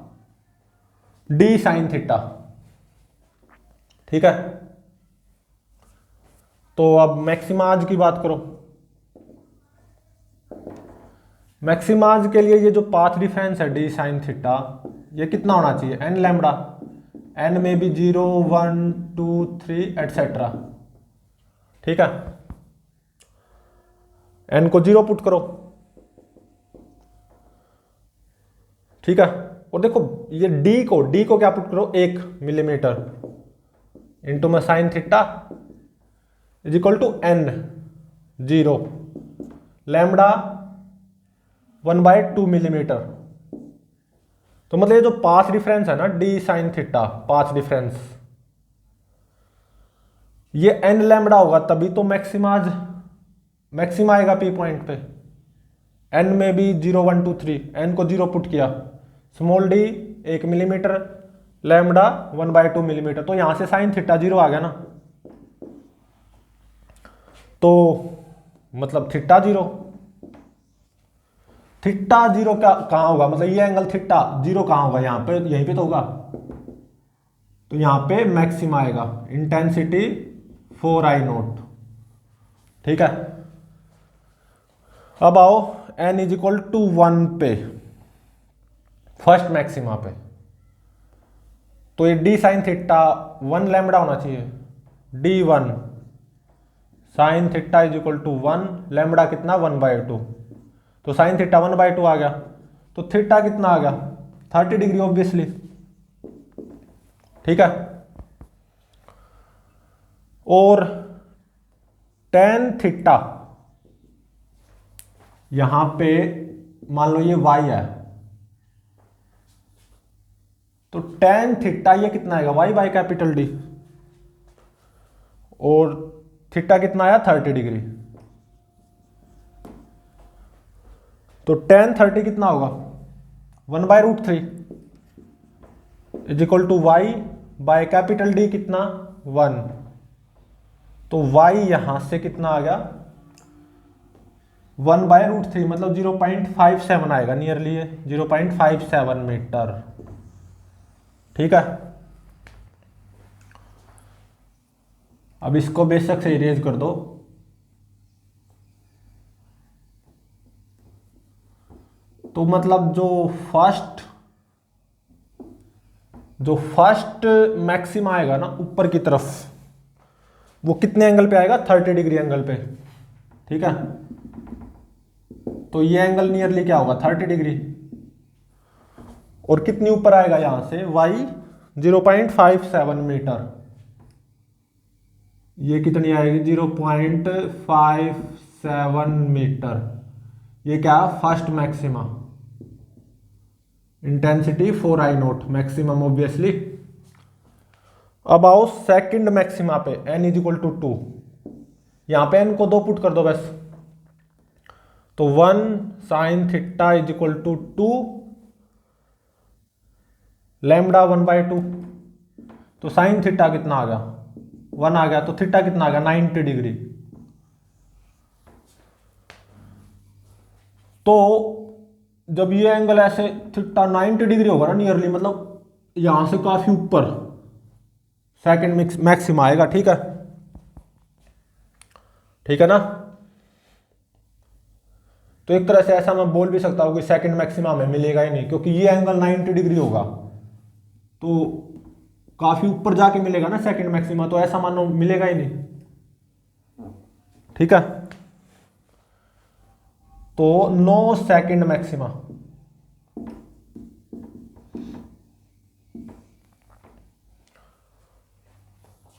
डी साइन थीटा। ठीक है, तो अब मैक्सिमाज की बात करो। मैक्सिमाज के लिए ये जो पाथ डिफरेंस है डी साइन थीटा, ये कितना होना चाहिए, एन लैम्बडा, एन में भी 0 1 2 3 एटसेट्रा। ठीक है, एन को 0 पुट करो। ठीक है, और देखो ये डी को क्या पुट करो, 1 मिलीमीटर इंटू में sine theta is equal to n 0, lambda 1/2 millimetre. तो मतलब ये जो पाथ डिफरेंस है ना D sine theta, path difference, ये एन लैम्बडा होगा तभी तो मैक्सिमा आएगा पी पॉइंट पे। एन में भी 0 1 2 3, एन को 0 पुट किया, small D 1 millimetre, lambda 1/2 millimetre, तो यहां से साइन थीटा 0 आ गया ना, तो मतलब थीटा 0 क्या कहां होगा, मतलब ये एंगल थीटा 0 कहां होगा, यहां पे, यहीं पे तो होगा, तो यहां पे मैक्सिमा आएगा, इंटेंसिटी 4I0। ठीक है, अब आओ n इज इक्वल टू 1 पे, फर्स्ट मैक्सिमा पे, तो ये डी साइन थीटा 1 लैम्बडा होना चाहिए, d1 sine theta is equal to 1, lambda कितना 1/2, तो साइन थीटा 1/2 आ गया, तो थीटा कितना आ गया 30 डिग्री ऑब्वियसली। ठीक है, और टेन थीटा, यहां पे मान लो ये y है, तो टेन थीटा ये कितना आएगा, y/D, और थीटा कितना आया 30 डिग्री, तो टेन 30 कितना होगा 1/√3 इज इक्वल टू y/D कितना 1, तो y यहां से कितना आ गया 1/√3, मतलब 0.57 आएगा, नियरली 0.57 मीटर। ठीक है, अब इसको बेशक से इरेज कर दो, तो मतलब जो फर्स्ट मैक्सिमा आएगा ना ऊपर की तरफ, वो कितने एंगल पे आएगा 30 डिग्री एंगल पे। ठीक है, तो ये एंगल नियरली क्या होगा 30 डिग्री, और कितनी ऊपर आएगा यहां से y 0.57 मीटर, ये कितनी आएगी 0.57 मीटर, ये क्या first maxima, intensity 4I0 maximum obviously. अब आओ सेकंड मैक्सिमा पे, n इज इक्वल टू 2, यहां पे n को 2 पुट कर दो बस, तो 1 sine theta is equal to 2, lambda 1/2, तो साइन थीटा कितना आ गया 1 आ गया, तो थीटा कितना आ गया 90 डिग्री। तो जब ये एंगल ऐसे थीटा 90 डिग्री होगा ना नियरली, मतलब यहां से काफी ऊपर सेकंड मैक्सिमा आएगा। ठीक है, ठीक है ना, तो एक तरह से ऐसा मैं बोल भी सकता हूं कि सेकंड मैक्सिमा में मिलेगा ही नहीं, क्योंकि ये एंगल 90 डिग्री होगा तो काफी ऊपर जाके मिलेगा ना सेकंड मैक्सिमा, तो ऐसा मानो मिलेगा ही नहीं। ठीक है, तो नो सेकंड मैक्सिमा,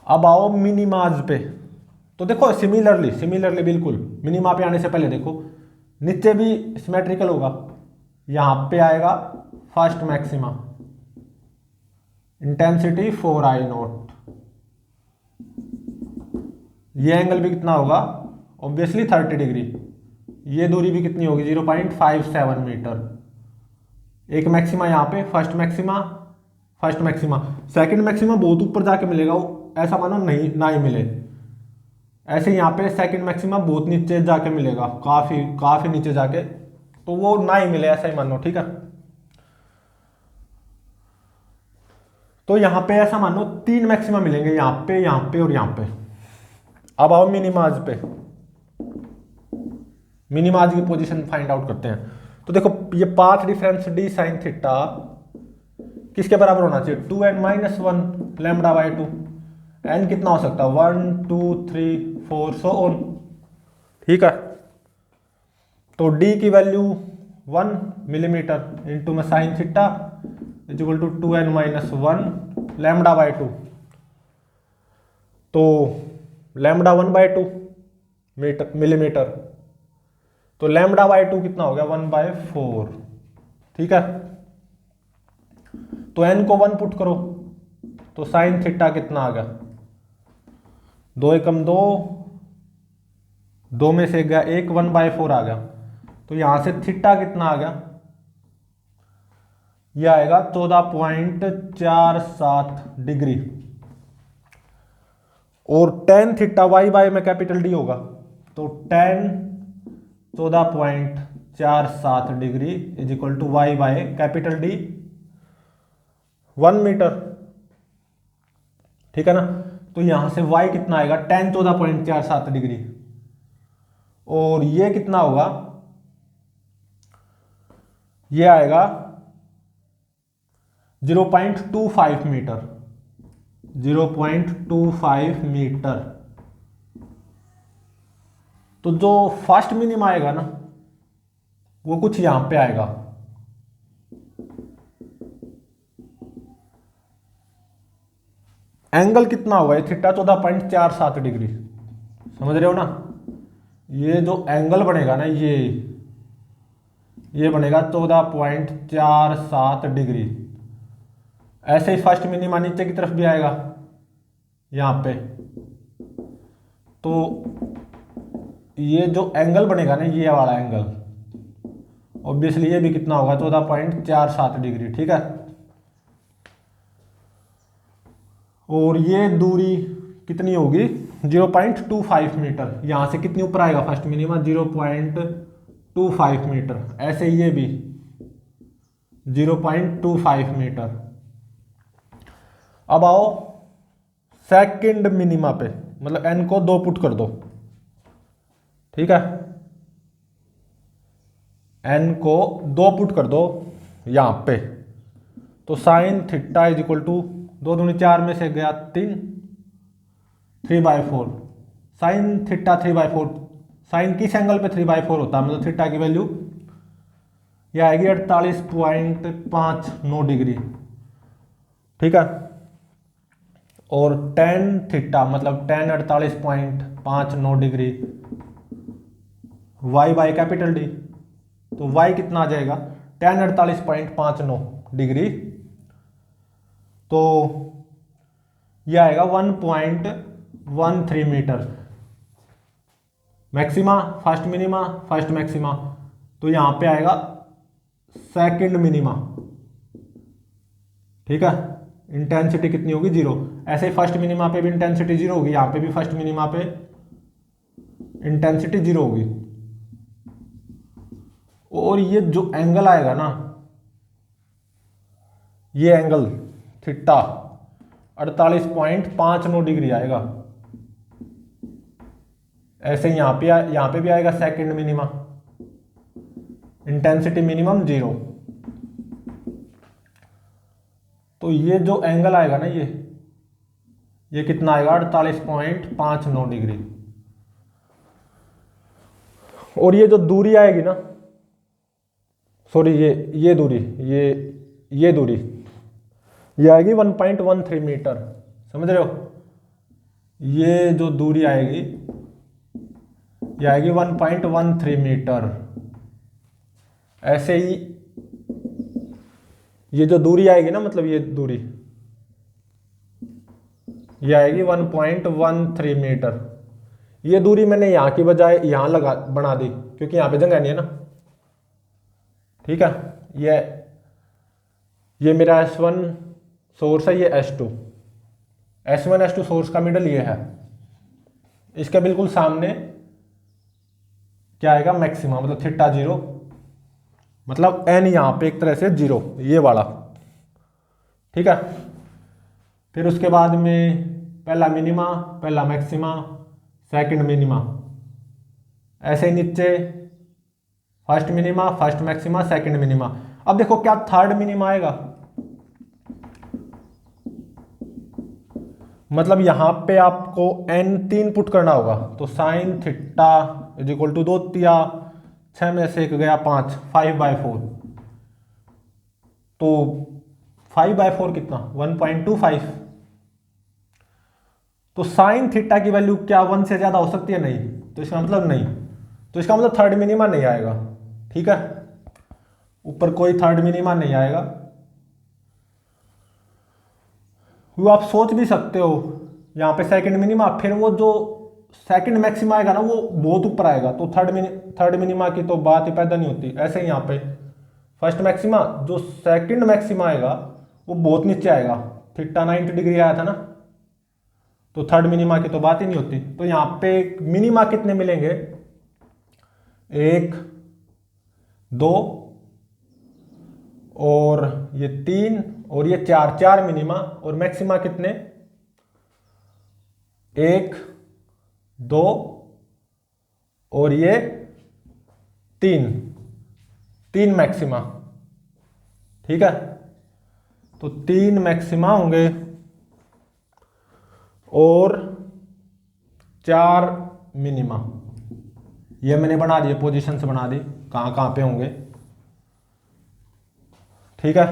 अब आओ मिनिमाज पे। तो देखो सिमिलरली बिल्कुल मिनिमा पे आने से पहले देखो नीचे भी सिमेट्रिकल होगा। यहाँ पे आएगा फर्स्ट मैक्सिमा, इंटेंसिटी 4I0। ये एंगल भी कितना होगा, ऑब्वियसली 30 डिग्री। ये दूरी भी कितनी होगी, 0.57 मीटर। एक मैक्सिमा यहाँ पे, फर्स्ट मैक्सिमा। सेकंड मैक्सिमा बहुत ऊपर जाके मिलेगा, ऐसा मानो नहीं ना ही मिले। ऐसे यहाँ पे सेकंड मैक्सिमा बहुत नीचे जाके मिलेगा, काफी नीचे जाके, तो वो ना ही मिले ऐसा ही मानो, ठीक है। तो यहाँ पे ऐसा मानो 3 मैक्सिमा मिलेंगे, यहाँ पे और यहाँ पे। अब आओ मिनिमाज पे। मिनिमाज की पोजीशन फाइंड आउट करते हैं। तो देखो ये path difference d sin theta किसके बराबर होना चाहिए, 2n-1 λ/2। n कितना हो सकता है, 1 2 3 4 सो ऑन, ठीक है। तो d की वैल्यू 1 मिलीमीटर इंटू में sine theta is equal to 2n-1 λ/2। तो लैम्बडा 1/2 मिलीमीटर, तो λ/2 कितना हो गया, 1/4, ठीक है। तो n को 1 पुट करो, तो साइन थीटा कितना आ गया, 2 एकम 2, 2 में से गया 1, 1/4 आ गया। तो यहां से थीटा कितना आ गया, यह आएगा 14.47 डिग्री। और टेन थीटा y में कैपिटल D होगा, तो tan 14.47 degree is equal to y capital D 1 metre, ठीक है ना। तो यहां से y कितना आएगा, टेन 14.47 डिग्री, और ये कितना होगा, ये आएगा 0.25 मीटर, 0.25 मीटर। तो जो फर्स्ट मिनिमम आएगा ना, वो कुछ यहां पे आएगा, एंगल कितना होगा, ये थीटा 14.47 डिग्री, समझ रहे हो ना। ये जो एंगल बनेगा ना, ये बनेगा 14.47 डिग्री। ऐसे ही फर्स्ट मिनिमा नीचे की तरफ भी आएगा यहाँ पे, तो ये जो एंगल बनेगा ना, ये वाला एंगल, ऑब्वियसली ये भी कितना होगा, 14.47 डिग्री, ठीक है। और ये दूरी कितनी होगी, 0.25 मीटर। यहां से कितनी ऊपर आएगा फर्स्ट मिनिमा, 0.25 मीटर। ऐसे ये भी 0.25 मीटर। अब आओ सेकंड मिनिमा पे, मतलब n को 2 पुट कर दो, ठीक है। n को 2 पुट कर दो यहां पे, तो sine theta is equal to 2 दूनी 4 में से गया 3, 3/4। साइन थीटा 3/4, साइन किस एंगल पे 3/4 होता है, मतलब थीटा की वैल्यू यह आएगी 48.59 डिग्री, ठीक है। और टेन थीटा मतलब ten 48.59 degree, y capital D, तो y कितना आ जाएगा, टेन 48.59 डिग्री, तो यह आएगा 1.13 metre. Maxima first minima first maxima, तो यहां पे आएगा सेकंड मिनिमा, ठीक है। इंटेंसिटी कितनी होगी, 0। ऐसे ही फर्स्ट मिनिमा पे भी इंटेंसिटी 0 होगी, यहां पे भी फर्स्ट मिनिमा पे इंटेंसिटी 0 होगी। और ये जो एंगल आएगा ना, ये एंगल थीटा 48.59 डिग्री आएगा। ऐसे ही यहां पे भी आएगा सेकंड मिनिमा, इंटेंसिटी मिनिमम 0। तो ये जो एंगल आएगा ना, ये कितना आएगा, 48.59 डिग्री। और ये जो दूरी आएगी ना, सॉरी ये दूरी ये दूरी ये आएगी 1.13 मीटर, समझ रहे हो। ये जो दूरी आएगी ये आएगी 1.13 मीटर। ऐसे ही ये जो दूरी आएगी ना, मतलब ये दूरी ये आएगी 1.13 मीटर। ये दूरी मैंने यहाँ की बजाय यहाँ बना दी क्योंकि यहाँ पे जगह नहीं है ना। ठीक है, ये मेरा S1 सोर्स है, ये S2 S1 S2 सोर्स का मिडल ये है। इसके बिल्कुल सामने क्या आएगा, मैक्सिमा, मतलब थीटा 0, मतलब n यहाँ पे एक तरह से 0, ये वाला। ठीक है, फिर उसके बाद में पहला मिनिमा, पहला मैक्सिमा, सेकंड मिनिमा, ऐसे ही नीचे first minima, first maxima, second minima. अब देखो क्या थर्ड मिनिमा आएगा, मतलब यहां पे आपको n3 पुट करना होगा। तो sine theta is equal to 2 तिया 6 में से 1 गया 5, 5/4। तो 5/4 कितना, 1.25। तो साइन थीटा की वैल्यू क्या 1 से ज्यादा हो सकती है? नहीं। तो इसका मतलब नहीं, तो इसका मतलब थर्ड मिनिमा नहीं आएगा। ठीक है, ऊपर कोई थर्ड मिनिमा नहीं आएगा। वो आप सोच भी सकते हो यहाँ पे सेकंड मिनिमा, फिर वो जो सेकंड मैक्सिमा आएगा ना वो बहुत ऊपर आएगा, तो थर्ड मिनिमा की तो बात ही पैदा नहीं होती। ऐसे ही यहाँ पे फर्स्ट मैक्सिमा, जो सेकंड मैक्सिमा आएगा वो बहुत नीचे आएगा, थीटा 90 डिग्री आया था ना, तो थर्ड मिनिमा की तो बात ही नहीं होती। तो यहाँ पे मिनिमा कितने मिलेंगे, 1 2 और ये 3 और ये 4 मिनिमा, और मैक्सिमा कितने, 1 2 और ये 3 मैक्सिमा। ठीक है, तो 3 मैक्सिमा होंगे और 4 मिनिमा। ये मैंने बना दिए, पोजीशन से बना दी कहाँ कहाँ पे होंगे। ठीक है,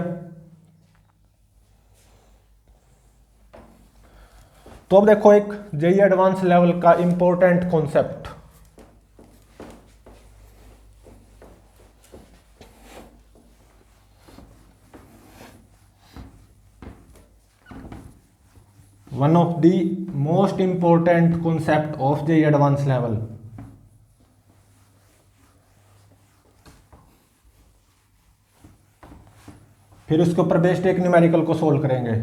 तो अब देखो एक जेईई एडवांस लेवल का important concept. One of the most important concept of JEE advance level. फिर उसके ऊपर बेस्ड एक न्यूमेरिकल को सोल्व करेंगे,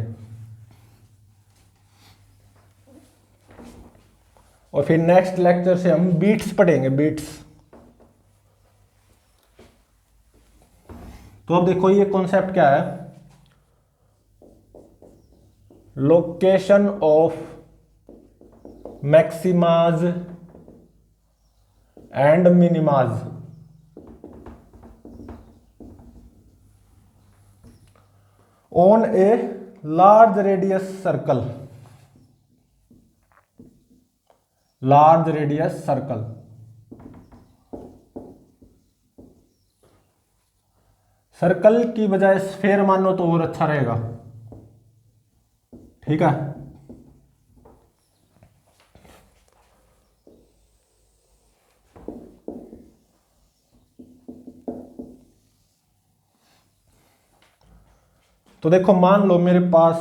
और फिर नेक्स्ट लेक्चर से हम बीट्स पढ़ेंगे, बीट्स। तो अब देखो ये कॉन्सेप्ट क्या है, location of maximas and minimas on a large radius circle. Large radius circle, circle की बजाय स्फेयर मानो तो और अच्छा रहेगा। ठीक है, तो देखो मान लो मेरे पास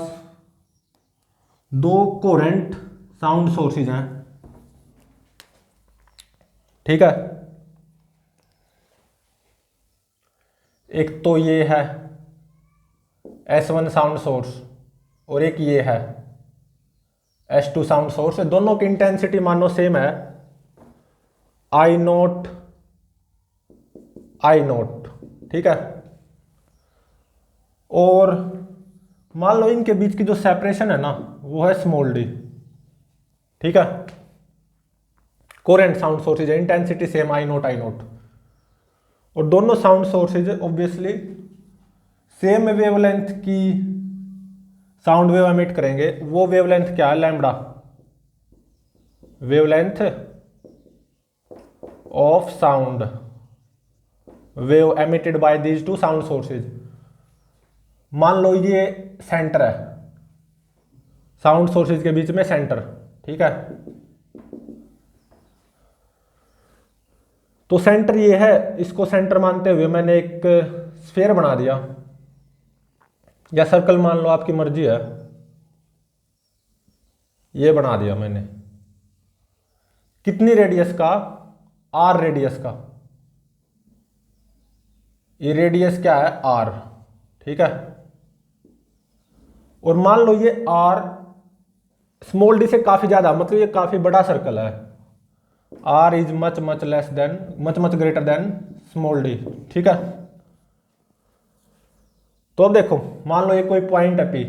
2 कोहेरेंट साउंड सोर्सेज हैं। ठीक है, एक तो ये है S1 साउंड सोर्स और एक ये है S2 साउंड सोर्स। दोनों की इंटेंसिटी मानो सेम है, I0 I0। ठीक है, और मान लो इनके बीच की जो सेपरेशन है ना वो है स्मॉल d। ठीक है, कोहेरेंट साउंड सोर्सेज है, इंटेंसिटी सेम I0 I0, और दोनों sound sources obviously same wavelength की साउंड वेव एमिट करेंगे। वो वेवलेंथ क्या है, lambda, wavelength of sound wave emitted bye these 2 sound sources. मान लो ये सेंटर है, साउंड सोर्सेज के बीच में सेंटर। ठीक है। तो सेंटर ये है, इसको सेंटर मानते हुए मैंने एक स्फीयर बना दिया, या सर्कल मान लो, आपकी मर्जी है, ये बना दिया मैंने। कितनी रेडियस का? आर रेडियस का। ये रेडियस क्या है? आर, ठीक है। और मान लो ये आर स्मॉल डी से काफी ज्यादा, मतलब ये काफी बड़ा सर्कल है। R is much much less than, much much greater than small D, ठीक है। तो अब देखो, मान लो ये कोई पॉइंट है पी,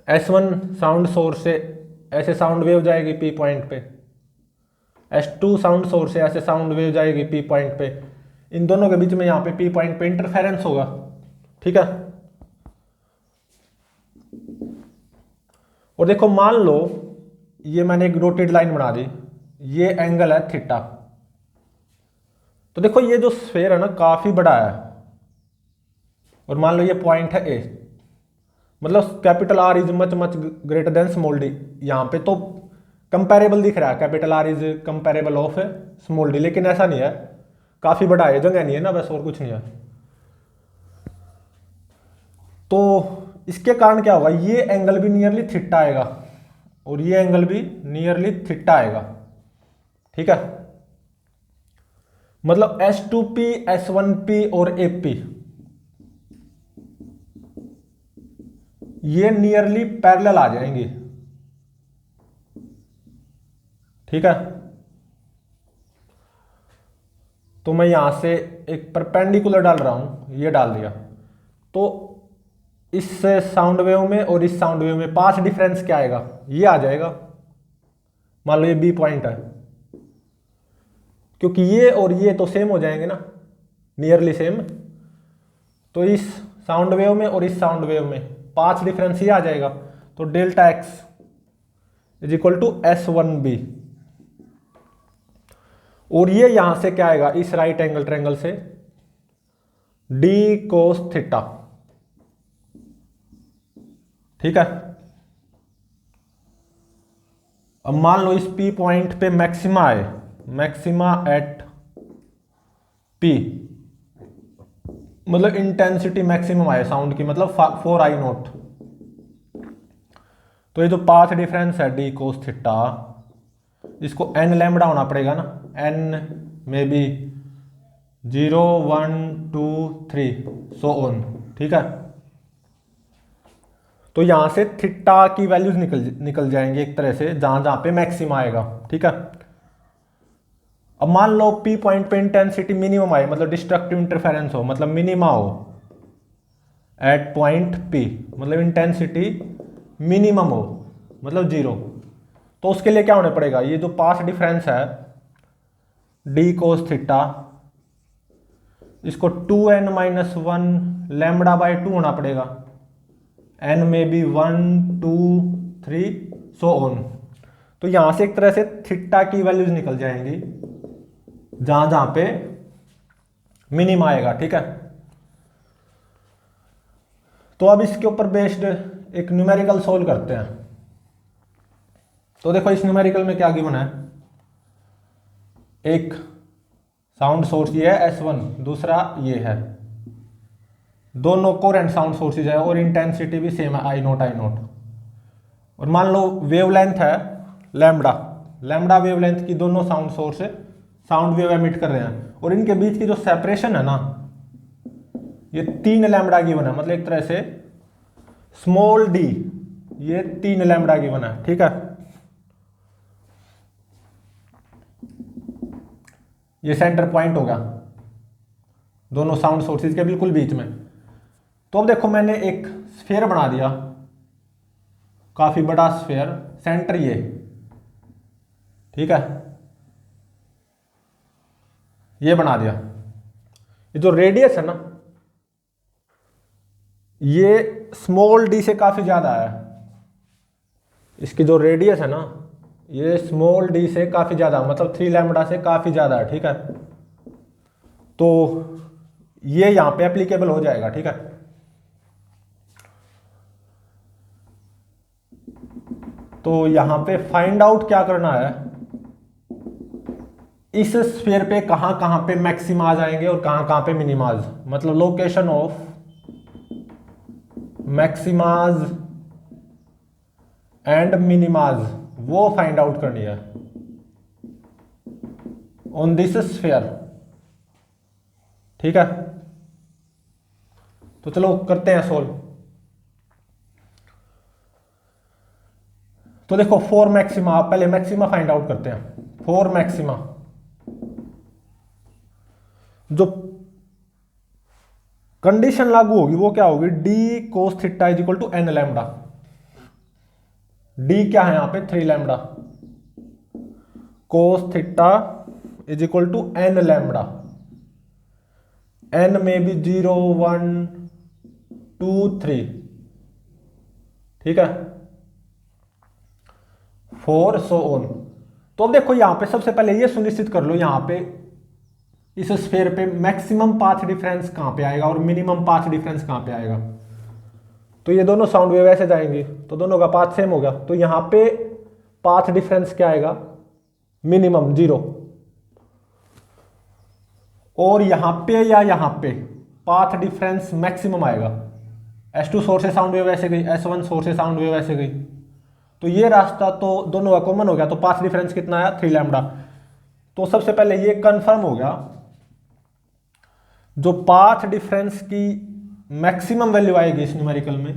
S1 साउंड सोर्स से ऐसे साउंड वेव जाएगी पी पॉइंट पे, S2 साउंड सोर्स से ऐसे साउंड वेव जाएगी पी पॉइंट पे। इन दोनों के बीच में यहाँ पे पी पॉइंट पे इंटरफेरेंस होगा, ठीक है। और देखो, मान लो ये मैंने एक रोटेड लाइन बना दी, ये एंगल है थीटा। तो देखो ये जो स्फीयर है ना काफी बड़ा है, और मान लो ये पॉइंट है ए, मतलब capital R is much much greater than small D. यहाँ पे तो कंपेरेबल दिख रहा है, capital R is comparable of small D, लेकिन ऐसा नहीं है, काफी बड़ा है, जगह नहीं है ना, बस और कुछ नहीं है। तो इसके कारण क्या होगा, ये एंगल भी नियरली थीटा आएगा, और ये एंगल भी नियरली थीटा आएगा, ठीक है। मतलब S2P, S1P और AP ये नियरली पैरेलल आ जाएंगी, ठीक है। तो मैं यहां से एक परपेंडिकुलर डाल रहा हूं, ये डाल दिया। तो इस साउंड वेव में और इस साउंड वेव में पाथ डिफरेंस क्या आएगा, ये आ जाएगा। मान लो ये बी पॉइंट है, क्योंकि ये और ये तो सेम हो जाएंगे ना, नियरली सेम। तो इस साउंड वेव में और इस साउंड वेव में पाथ डिफरेंस ये आ जाएगा। तो delta x is equal to S1B। और ये यहां से क्या आएगा, इस राइट एंगल ट्रायंगल से डी कोस थीटा, ठीक है। अब मान लो इस P पॉइंट पे मैक्सिमा है, मैक्सिमा एट P, मतलब इंटेंसिटी मैक्सिमम आए साउंड की, मतलब 4I0। तो ये जो पाथ डिफरेंस है डी कोस थीटा, इसको n लैम्बडा होना पड़ेगा ना, n में भी 0 1 2 3 सो ऑन, ठीक है। तो यहां से थीटा की वैल्यूज निकल जाएंगे एक तरह से, जहां जहां पे मैक्सिमा आएगा, ठीक है। अब मान लो P पॉइंट पे इंटेंसिटी मिनिमम आए, मतलब डिस्ट्रक्टिव इंटरफेरेंस हो, मतलब मिनिमा हो एट पॉइंट P, मतलब इंटेंसिटी मिनिमम हो, मतलब 0। तो उसके लिए क्या होना पड़ेगा, ये जो पाथ डिफरेंस है डी कोस थीटा, इसको 2n-1 लैम्बडा बाय 2 होना पड़ेगा, n में भी 1 2 3 सो ऑन। तो यहां से एक तरह से थीटा की वैल्यूज निकल जाएंगी जहां जहां पे मिनिमम आएगा, ठीक है। तो अब इसके ऊपर बेस्ड एक न्यूमेरिकल सोल्व करते हैं। तो देखो इस न्यूमेरिकल में क्या गिवन है, एक साउंड सोर्स ये है S1, दूसरा ये है, दोनों कोरेंट साउंड सोर्सेज है, और इंटेंसिटी भी सेम है I0। और मान लो वेवलेंथ है लैम्बडा, लैम्बडा वेवलेंथ की दोनों sound source sound wave emit कर रहे हैं, और इनके बीच की जो सेपरेशन है ना, ये 3 लैम्बडा गिवन है, मतलब एक तरह से स्मॉल डी, ये 3 लैम्बडा गिवन है, ठीक है। ये सेंटर पॉइंट होगा दोनों साउंड सोर्सेज के बिल्कुल बीच में। तो अब देखो मैंने एक स्फीयर बना दिया, काफी बड़ा स्फीयर, सेंटर ये, ठीक है, ये बना दिया। ये जो रेडियस है ना, ये स्मॉल डी से काफी ज्यादा है, इसकी जो रेडियस है ना, ये स्मॉल डी से काफी ज्यादा, मतलब 3 लैम्बडा से काफी ज्यादा है, ठीक है। तो ये यहां पे एप्लीकेबल हो जाएगा, ठीक है। तो यहां पे फाइंड आउट क्या करना है, इस स्फीयर पे कहां कहां पे मैक्सिमाज आएंगे और कहां कहां पे मिनिमाज, मतलब लोकेशन ऑफ मैक्सिमाज एंड मिनिमाज, वो फाइंड आउट करनी है ऑन दिस स्फीयर। ठीक है, तो चलो करते हैं सोल्व। तो देखो फोर मैक्सिमा, पहले मैक्सिमा फाइंड आउट करते हैं। फोर मैक्सिमा, जो कंडीशन लागू होगी वो क्या होगी, D cos theta is equal to n lambda. D क्या है यहां पे, 3 lambda, cos theta is equal to n lambda. N में भी 0 1 2 3, ठीक है, 4 सो ऑन। तो अब देखो यहां पे सबसे पहले ये सुनिश्चित कर लो, यहां पे इस स्फीयर पे मैक्सिमम पाथ डिफरेंस कहां पे आएगा और मिनिमम पाथ डिफरेंस कहां पे आएगा। तो ये दोनों साउंड वेव ऐसे जाएंगी तो दोनों का पाथ सेम हो गया, तो यहां पे पाथ डिफरेंस क्या आएगा, मिनिमम 0। और यहां पे या यहां पे पाथ डिफरेंस मैक्सिमम आएगा। S2 सोर्स से साउंड वेव ऐसे गई, S1 सोर्स से साउंड वेव ऐसे गई, तो ये रास्ता तो दोनों का कॉमन हो गया, तो पाथ डिफरेंस कितना आया, 3 लैम्डा। तो सबसे पहले ये कंफर्म हो गया, जो पाथ डिफरेंस की मैक्सिमम वैल्यू आएगी इस न्यूमेरिकल में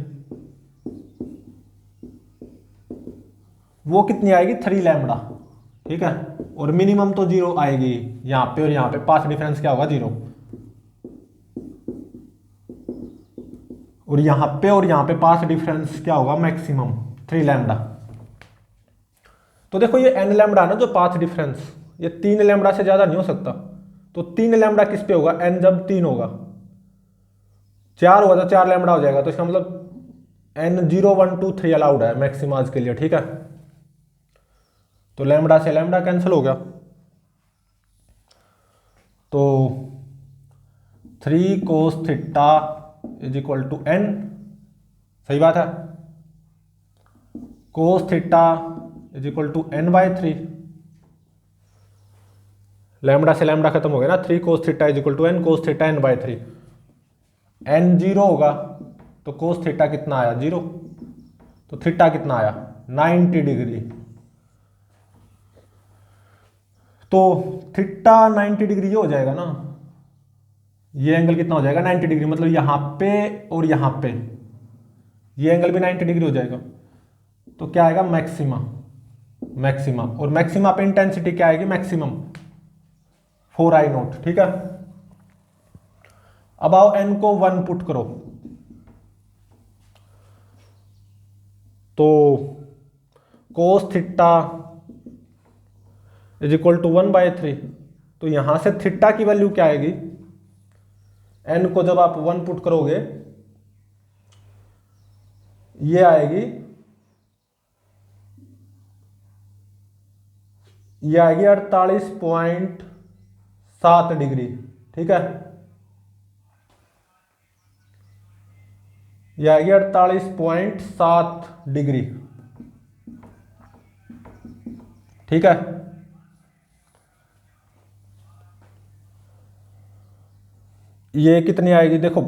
वो कितनी आएगी, 3 लैम्डा। ठीक है, और मिनिमम तो 0 आएगी यहां पे, और यहां पे पाथ डिफरेंस क्या होगा, 0। और यहां पे पाथ डिफरेंस क्या होगा, मैक्सिमम 3 लैम्डा। तो देखो ये n लैम्डा ना जो पाथ डिफरेंस, ये 3 लैम्डा से ज्यादा नहीं हो सकता। तो 3 लैम्डा किस पे होगा, n जब 3 होगा, 4 होगा तो 4 लैम्डा हो जाएगा। तो इसका मतलब n 0 1 2 3 अलाउड है मैक्सिमाज के लिए। ठीक है, तो लैम्डा से लैम्डा कैंसिल हो गया, तो 3 cos theta is equal to n, सही बात है, cos theta is equal to n/3। Lambda से लैम्डा खत्म हो गया ना, 3 cos theta is equal to n cos theta n/3। n 0 होगा तो कोस थीटा कितना आया, 0, तो थीटा कितना आया, 90 डिग्री। तो थीटा 90 डिग्री ये हो जाएगा ना, ये एंगल कितना हो जाएगा, 90 डिग्री, मतलब यहां पे और यहां पे ये एंगल भी 90 डिग्री हो जाएगा। तो क्या आएगा, मैक्सिमा। मैक्सिमा, और मैक्सिमा पे इंटेंसिटी क्या आएगी, मैक्सिमम 4I0। ठीक है, अब आओ n को 1 पुट करो, तो cos theta is equal to 1/3। तो यहां से थीटा की वैल्यू क्या आएगी, n को जब आप 1 पुट करोगे ये आएगी, ये आएगी 48.7 डिग्री। ठीक है, ये आएगी 48.7 डिग्री। ठीक है, ये कितनी आएगी, देखो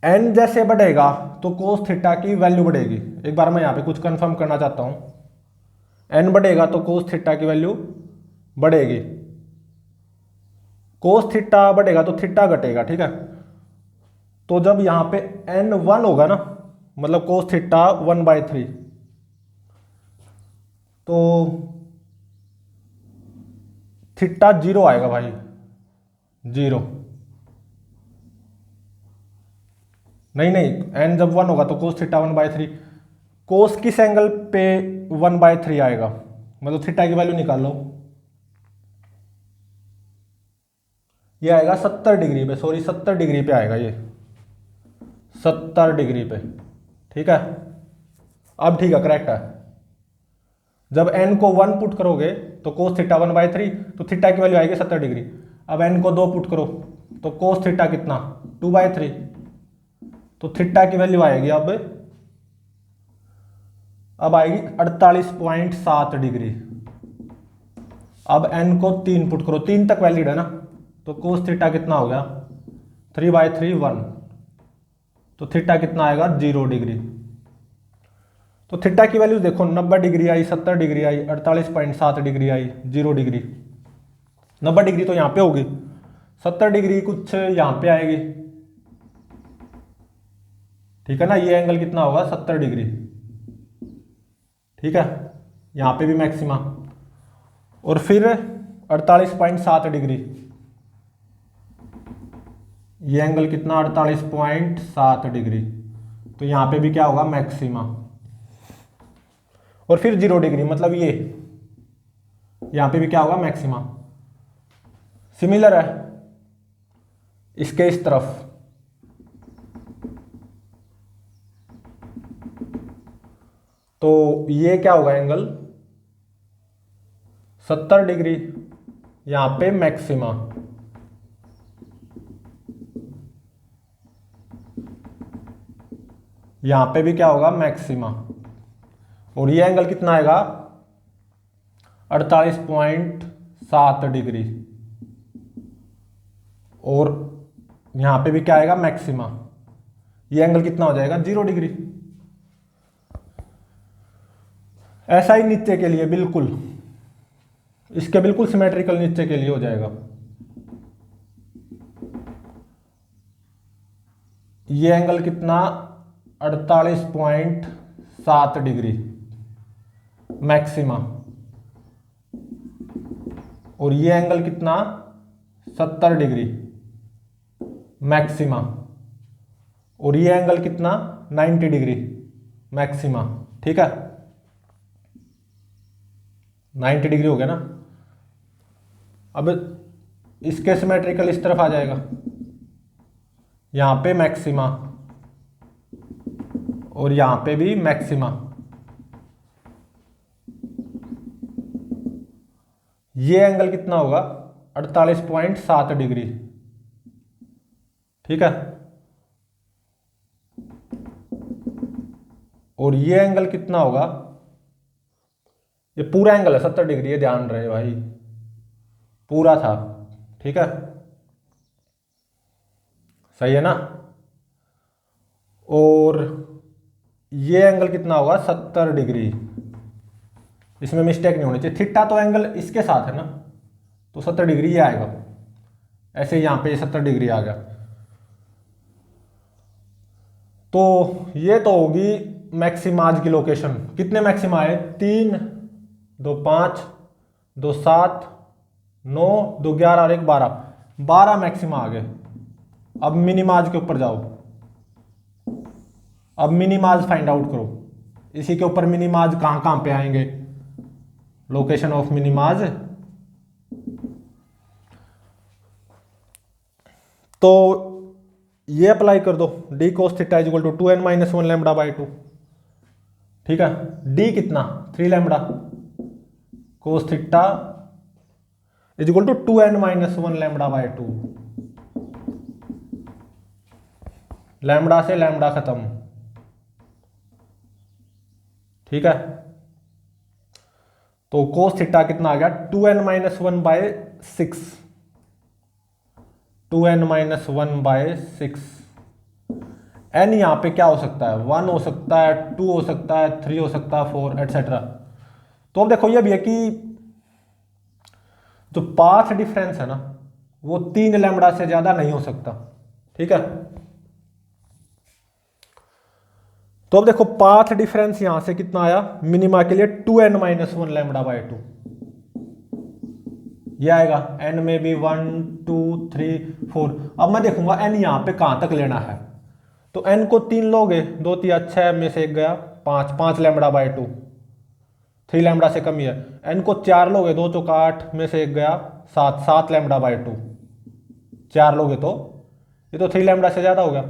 n जैसे बढ़ेगा तो कोस थीटा की वैल्यू बढ़ेगी। एक बार मैं यहां पे कुछ कंफर्म करना चाहता हूं, n बढ़ेगा तो कोस थीटा की वैल्यू बढ़ेगी, कोस थीटा बढ़ेगा तो थीटा घटेगा। ठीक है, तो जब यहां पे n 1 होगा ना, मतलब कोस थीटा 1/3, तो थीटा 0 आएगा भाई, 0 नहीं नहीं, n जब 1 होगा तो कोस थीटा 1/3, कोस किस एंगल पे 1/3 आएगा, मतलब थीटा की वैल्यू निकाल लो, ये आएगा 70 डिग्री पे, सॉरी 70 डिग्री पे आएगा, ये 70 डिग्री पे। ठीक है, अब ठीक है, करेक्ट है। जब n को 1 पुट करोगे तो कोस थीटा 1/3, तो थीटा की वैल्यू आएगी 70 डिग्री। अब n को 2 पुट करो तो कोस थीटा कितना, 2/3, तो थीटा की वैल्यू आएगी अब अब आएगी 48.7 डिग्री। अब n को 3 पुट करो, 3 तक वैलिड है ना, तो कोस थीटा कितना हो गया 3/3 1, तो थीटा कितना आएगा 0 डिग्री। तो थीटा की वैल्यू देखो 90 degree I, 70 degree I, 48.7 degree I, 0 degree. 90 degree तो यहाँ पे होगी, 70 डिग्री कुछ यहाँ पे आएगी, ठीक है ना। ये एंगल कितना होगा 70 डिग्री, ठीक है। यहाँ पे भी मैक्सिमा, और फिर 48.7 डिग्री, ये एंगल कितना 48.7 डिग्री, तो यहाँ पे भी क्या होगा मैक्सिमा, और फिर 0 डिग्री मतलब ये यहाँ पे भी क्या होगा मैक्सिमा। सिमिलर है इसके इस तरफ, तो ये क्या होगा एंगल 70 डिग्री, यहां पे मैक्सिमा, यहां पे भी क्या होगा मैक्सिमा, और ये एंगल कितना आएगा 48.7 डिग्री, और यहां पे भी क्या आएगा मैक्सिमा, ये एंगल कितना हो जाएगा 0 डिग्री। ऐसा ही नीचे के लिए बिल्कुल, इसके बिल्कुल सिमेट्रिकल नीचे के लिए हो जाएगा। ये एंगल कितना 48.7 डिग्री मैक्सिमा, और ये एंगल कितना 70 डिग्री मैक्सिमा, और ये एंगल कितना 90 डिग्री मैक्सिमा, ठीक है। 90 डिग्री हो गया ना। अब इसके सिमेट्रिकल इस तरफ आ जाएगा, यहां पे मैक्सिमा और यहां पे भी मैक्सिमा। ये एंगल कितना होगा 48.7 डिग्री, ठीक है। और ये एंगल कितना होगा, ये पूरा एंगल है 70 डिग्री, ये ध्यान रहे भाई, पूरा था, ठीक है, सही है ना। और ये एंगल कितना होगा 70 डिग्री, इसमें मिस्टेक नहीं होनी चाहिए। थीटा तो एंगल इसके साथ है ना, तो 70 डिग्री ये आएगा, ऐसे यहां पे 70 डिग्री आ गया। तो ये तो होगी मैक्सिमाज की लोकेशन। कितने मैक्सिमा आए 3 2 5 2 7 9 2 11 और 1 12 मैक्सिमा आ गए। अब मिनिमाज के ऊपर जाओ, अब मिनिमाज फाइंड आउट करो। इसी के ऊपर मिनिमाज कहां कहां पे आएंगे, लोकेशन ऑफ मिनिमाज। तो ये अप्लाई कर दो, D cos theta is equal to 2n - 1 lambda by 2, ठीक है। डी कितना 3 lambda, cos theta is equal to 2n - 1 lambda by 2, lambda से लैम्बडा खत्म, ठीक है। तो कोस थीटा कितना आ गया 2n - 1 bye 6, 2n - 1 bye 6। n यहां पे क्या हो सकता है 1 हो सकता है, 2 हो सकता है, 3 हो सकता है, 4 एटसेट्रा। तो अब देखो ये भी है कि जो पाथ डिफरेंस है ना वो 3 लैम्बडा से ज्यादा नहीं हो सकता, ठीक है। तो अब देखो पाथ डिफरेंस यहां से कितना आया मिनिमा के लिए 2n - 1 लैम्बडा बाई 2, ये आएगा। n में भी 1 2 3 4। अब मैं देखूंगा n यहां पे कहां तक लेना है, तो n को 3 लोगे, 2 3 6 में से 1 गया 5, 5 लैम्बडा बाई 2, 3 लैम्बडा से कम ही है। n को 4 लोगे, 2 चौका 8 में से 1 गया 7, 7 लैम्बडा बाई 2, 4 लोगे तो ये तो 3 लैम्बडा से ज्यादा हो गया।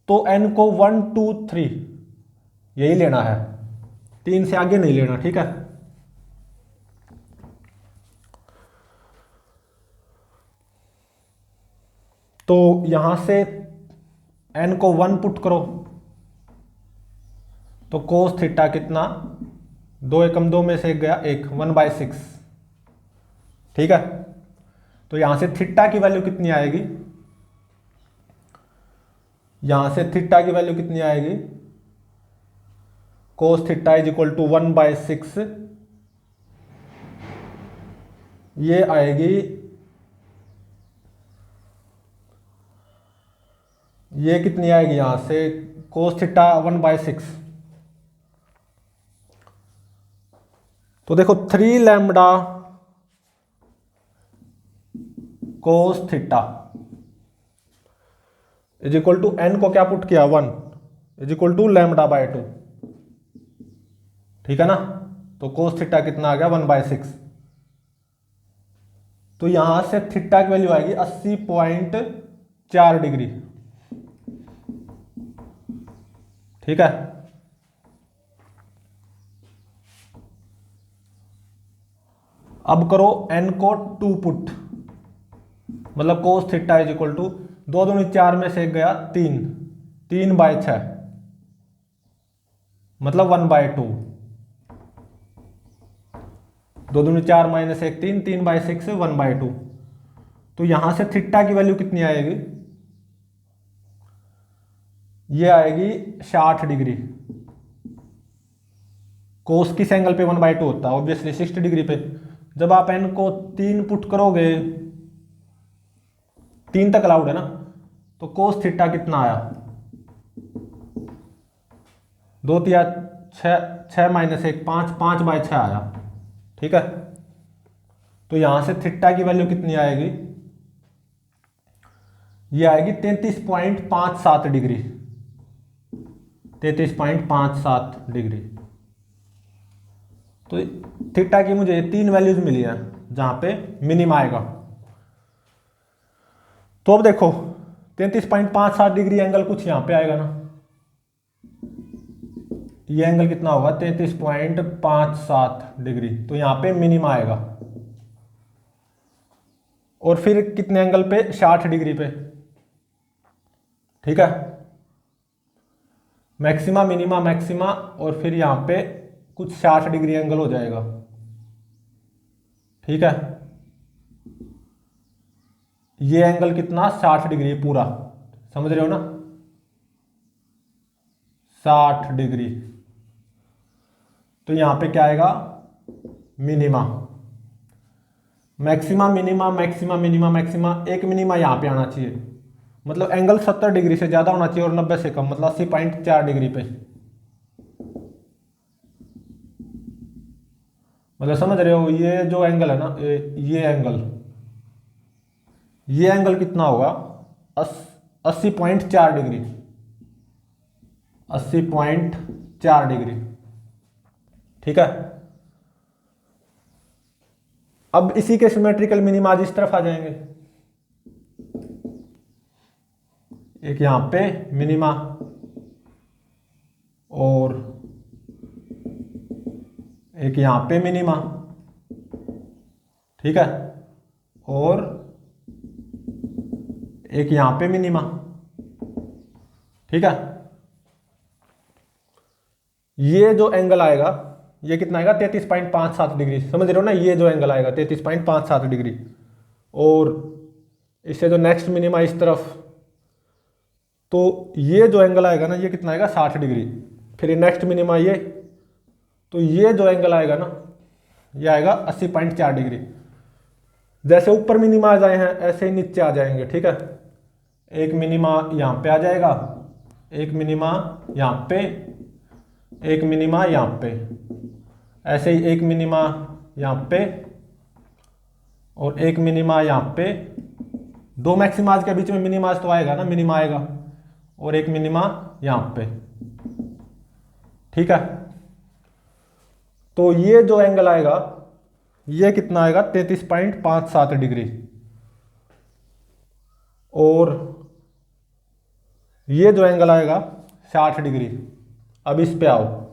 तो n को 1 2 3 यही लेना है, 3 से आगे नहीं लेना, ठीक है। तो यहां से n को 1 पुट करो, तो कोस थीटा कितना, 2 एकम 2 में से एक गया 1, 1/6। ठीक है, तो यहां से थीटा की वैल्यू कितनी आएगी, यहां से थीटा की वैल्यू कितनी आएगी, cos theta is equal to 1/6, ये आएगी, ये कितनी आएगी यहां से, कोस थीटा 1/6, तो देखो 3 lambda cos theta is equal to n को क्या पुट किया 1 इज इक्वल टू λ/2। ठीक है ना, तो कोस थीटा कितना आ गया 1/6। तो यहां से थीटा की वैल्यू आएगी 80.4 डिग्री। ठीक है, अब करो n को 2 पुट, मतलब cos theta is equal to 2 दूनी 4 में से एक गया 3, 3/6 मतलब 1/2, 2 दूनी 4 माइनस 1 3, 3/6 1/2। तो यहां से थीटा की वैल्यू कितनी आएगी, ये आएगी 60 डिग्री। कोस किस एंगल पे 1/2 होता है, ऑब्वियसली 60 डिग्री पे। जब आप एन को 3 पुट करोगे, 3 तक अलाउड है ना, तो कोस थीटा कितना आया, 2 3 6, 6 माइनस 1 5, 5/6 आया। ठीक है, तो यहां से थीटा की वैल्यू कितनी आएगी, ये आएगी 33.57 डिग्री, 33.57 डिग्री। तो थीटा की मुझे 3 वैल्यूज मिली है जहां पे मिनिमम आएगा। तो अब देखो 33.57 डिग्री एंगल कुछ यहां पे आएगा ना, ये एंगल कितना होगा 33.57 डिग्री, तो यहां पे मिनिमम आएगा। और फिर कितने एंगल पे, 60 डिग्री पे। ठीक है, मैक्सिमा मिनिमा मैक्सिमा, और फिर यहां पे कुछ 60 डिग्री एंगल हो जाएगा। ठीक है, ये एंगल कितना 60 डिग्री पूरा, समझ रहे हो ना, 60 डिग्री। तो यहां पे क्या आएगा, minima, maxima minima maxima minima maxima, एक मिनिमा यहां पे आना चाहिए, मतलब एंगल 70 डिग्री से ज्यादा होना चाहिए और 90 से कम, मतलब 80.4 डिग्री पे। मतलब समझ रहे हो, ये जो एंगल है ना, ये एंगल कितना होगा 80.4 डिग्री, 80.4 डिग्री। ठीक है, अब इसी के सिमेट्रिकल मिनिमा इस तरफ आ जाएंगे, एक यहां पे मिनिमा और एक यहां पे मिनिमा। ठीक है, और एक यहां पे मिनिमा। ठीक है, ये जो एंगल आएगा ये कितना आएगा 33.57 डिग्री, समझ रहे हो ना, ये जो एंगल आएगा 33.57 डिग्री। और इससे जो नेक्स्ट मिनिमा इस तरफ, तो ये जो एंगल आएगा ना, ये कितना आएगा 60 डिग्री। फिर नेक्स्ट मिनिमा ये, तो ये जो एंगल आएगा ना, ये आएगा 80.4 डिग्री। जैसे ऊपर मिनिमा आ जाए हैं ऐसे ही नीचे आ जाएंगे। ठीक है, एक मिनिमा यहां पे आ जाएगा, एक मिनिमा यहां पे, एक मिनिमा यहां पे, ऐसे ही एक मिनिमा यहां पे और एक मिनिमा यहां पे। 2 मैक्सिमाज के बीच में मिनिमाज तो आएगा ना, मिनिमा आएगा, और एक मिनिमा यहां पे। ठीक है, तो ये जो एंगल आएगा ये कितना आएगा 33.57 डिग्री। और ये जो एंगल आएगा 60 डिग्री। अब इस पे आओ,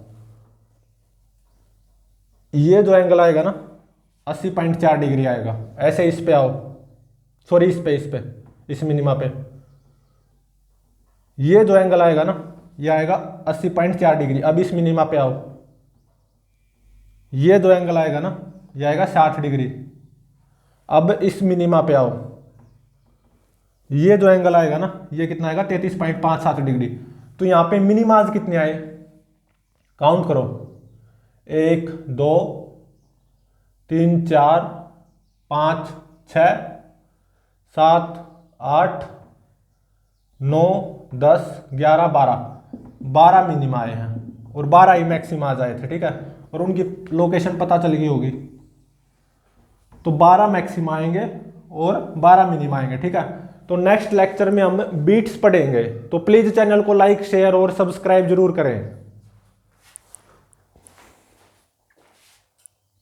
ये जो एंगल आएगा ना 80.4 डिग्री आएगा। ऐसे इस पे आओ, सॉरी इस पे इस मिनिमा पे, ये जो एंगल आएगा ना ये आएगा 80.4 डिग्री। अब इस मिनिमा पे आओ, ये दो एंगल आएगा ना, ये आएगा 60 डिग्री। अब इस मिनिमा पे आओ, ये जो एंगल आएगा ना, ये कितना आएगा 33.57 डिग्री। तो यहाँ पे मिनिमाज कितने आए, काउंट करो, 1 2 3 4 5 6 7 8 9 10 11 12 मिनिमा आए हैं और 12 ही मैक्सिमाज आए थे, ठीक है। और उनकी लोकेशन पता चल गई होगी, तो 12 मैक्सिमा आएंगे और 12 मिनिमा आएंगे, ठीक है। तो नेक्स्ट लेक्चर में हम बीट्स पढ़ेंगे, तो प्लीज चैनल को लाइक शेयर और सब्सक्राइब जरूर करें।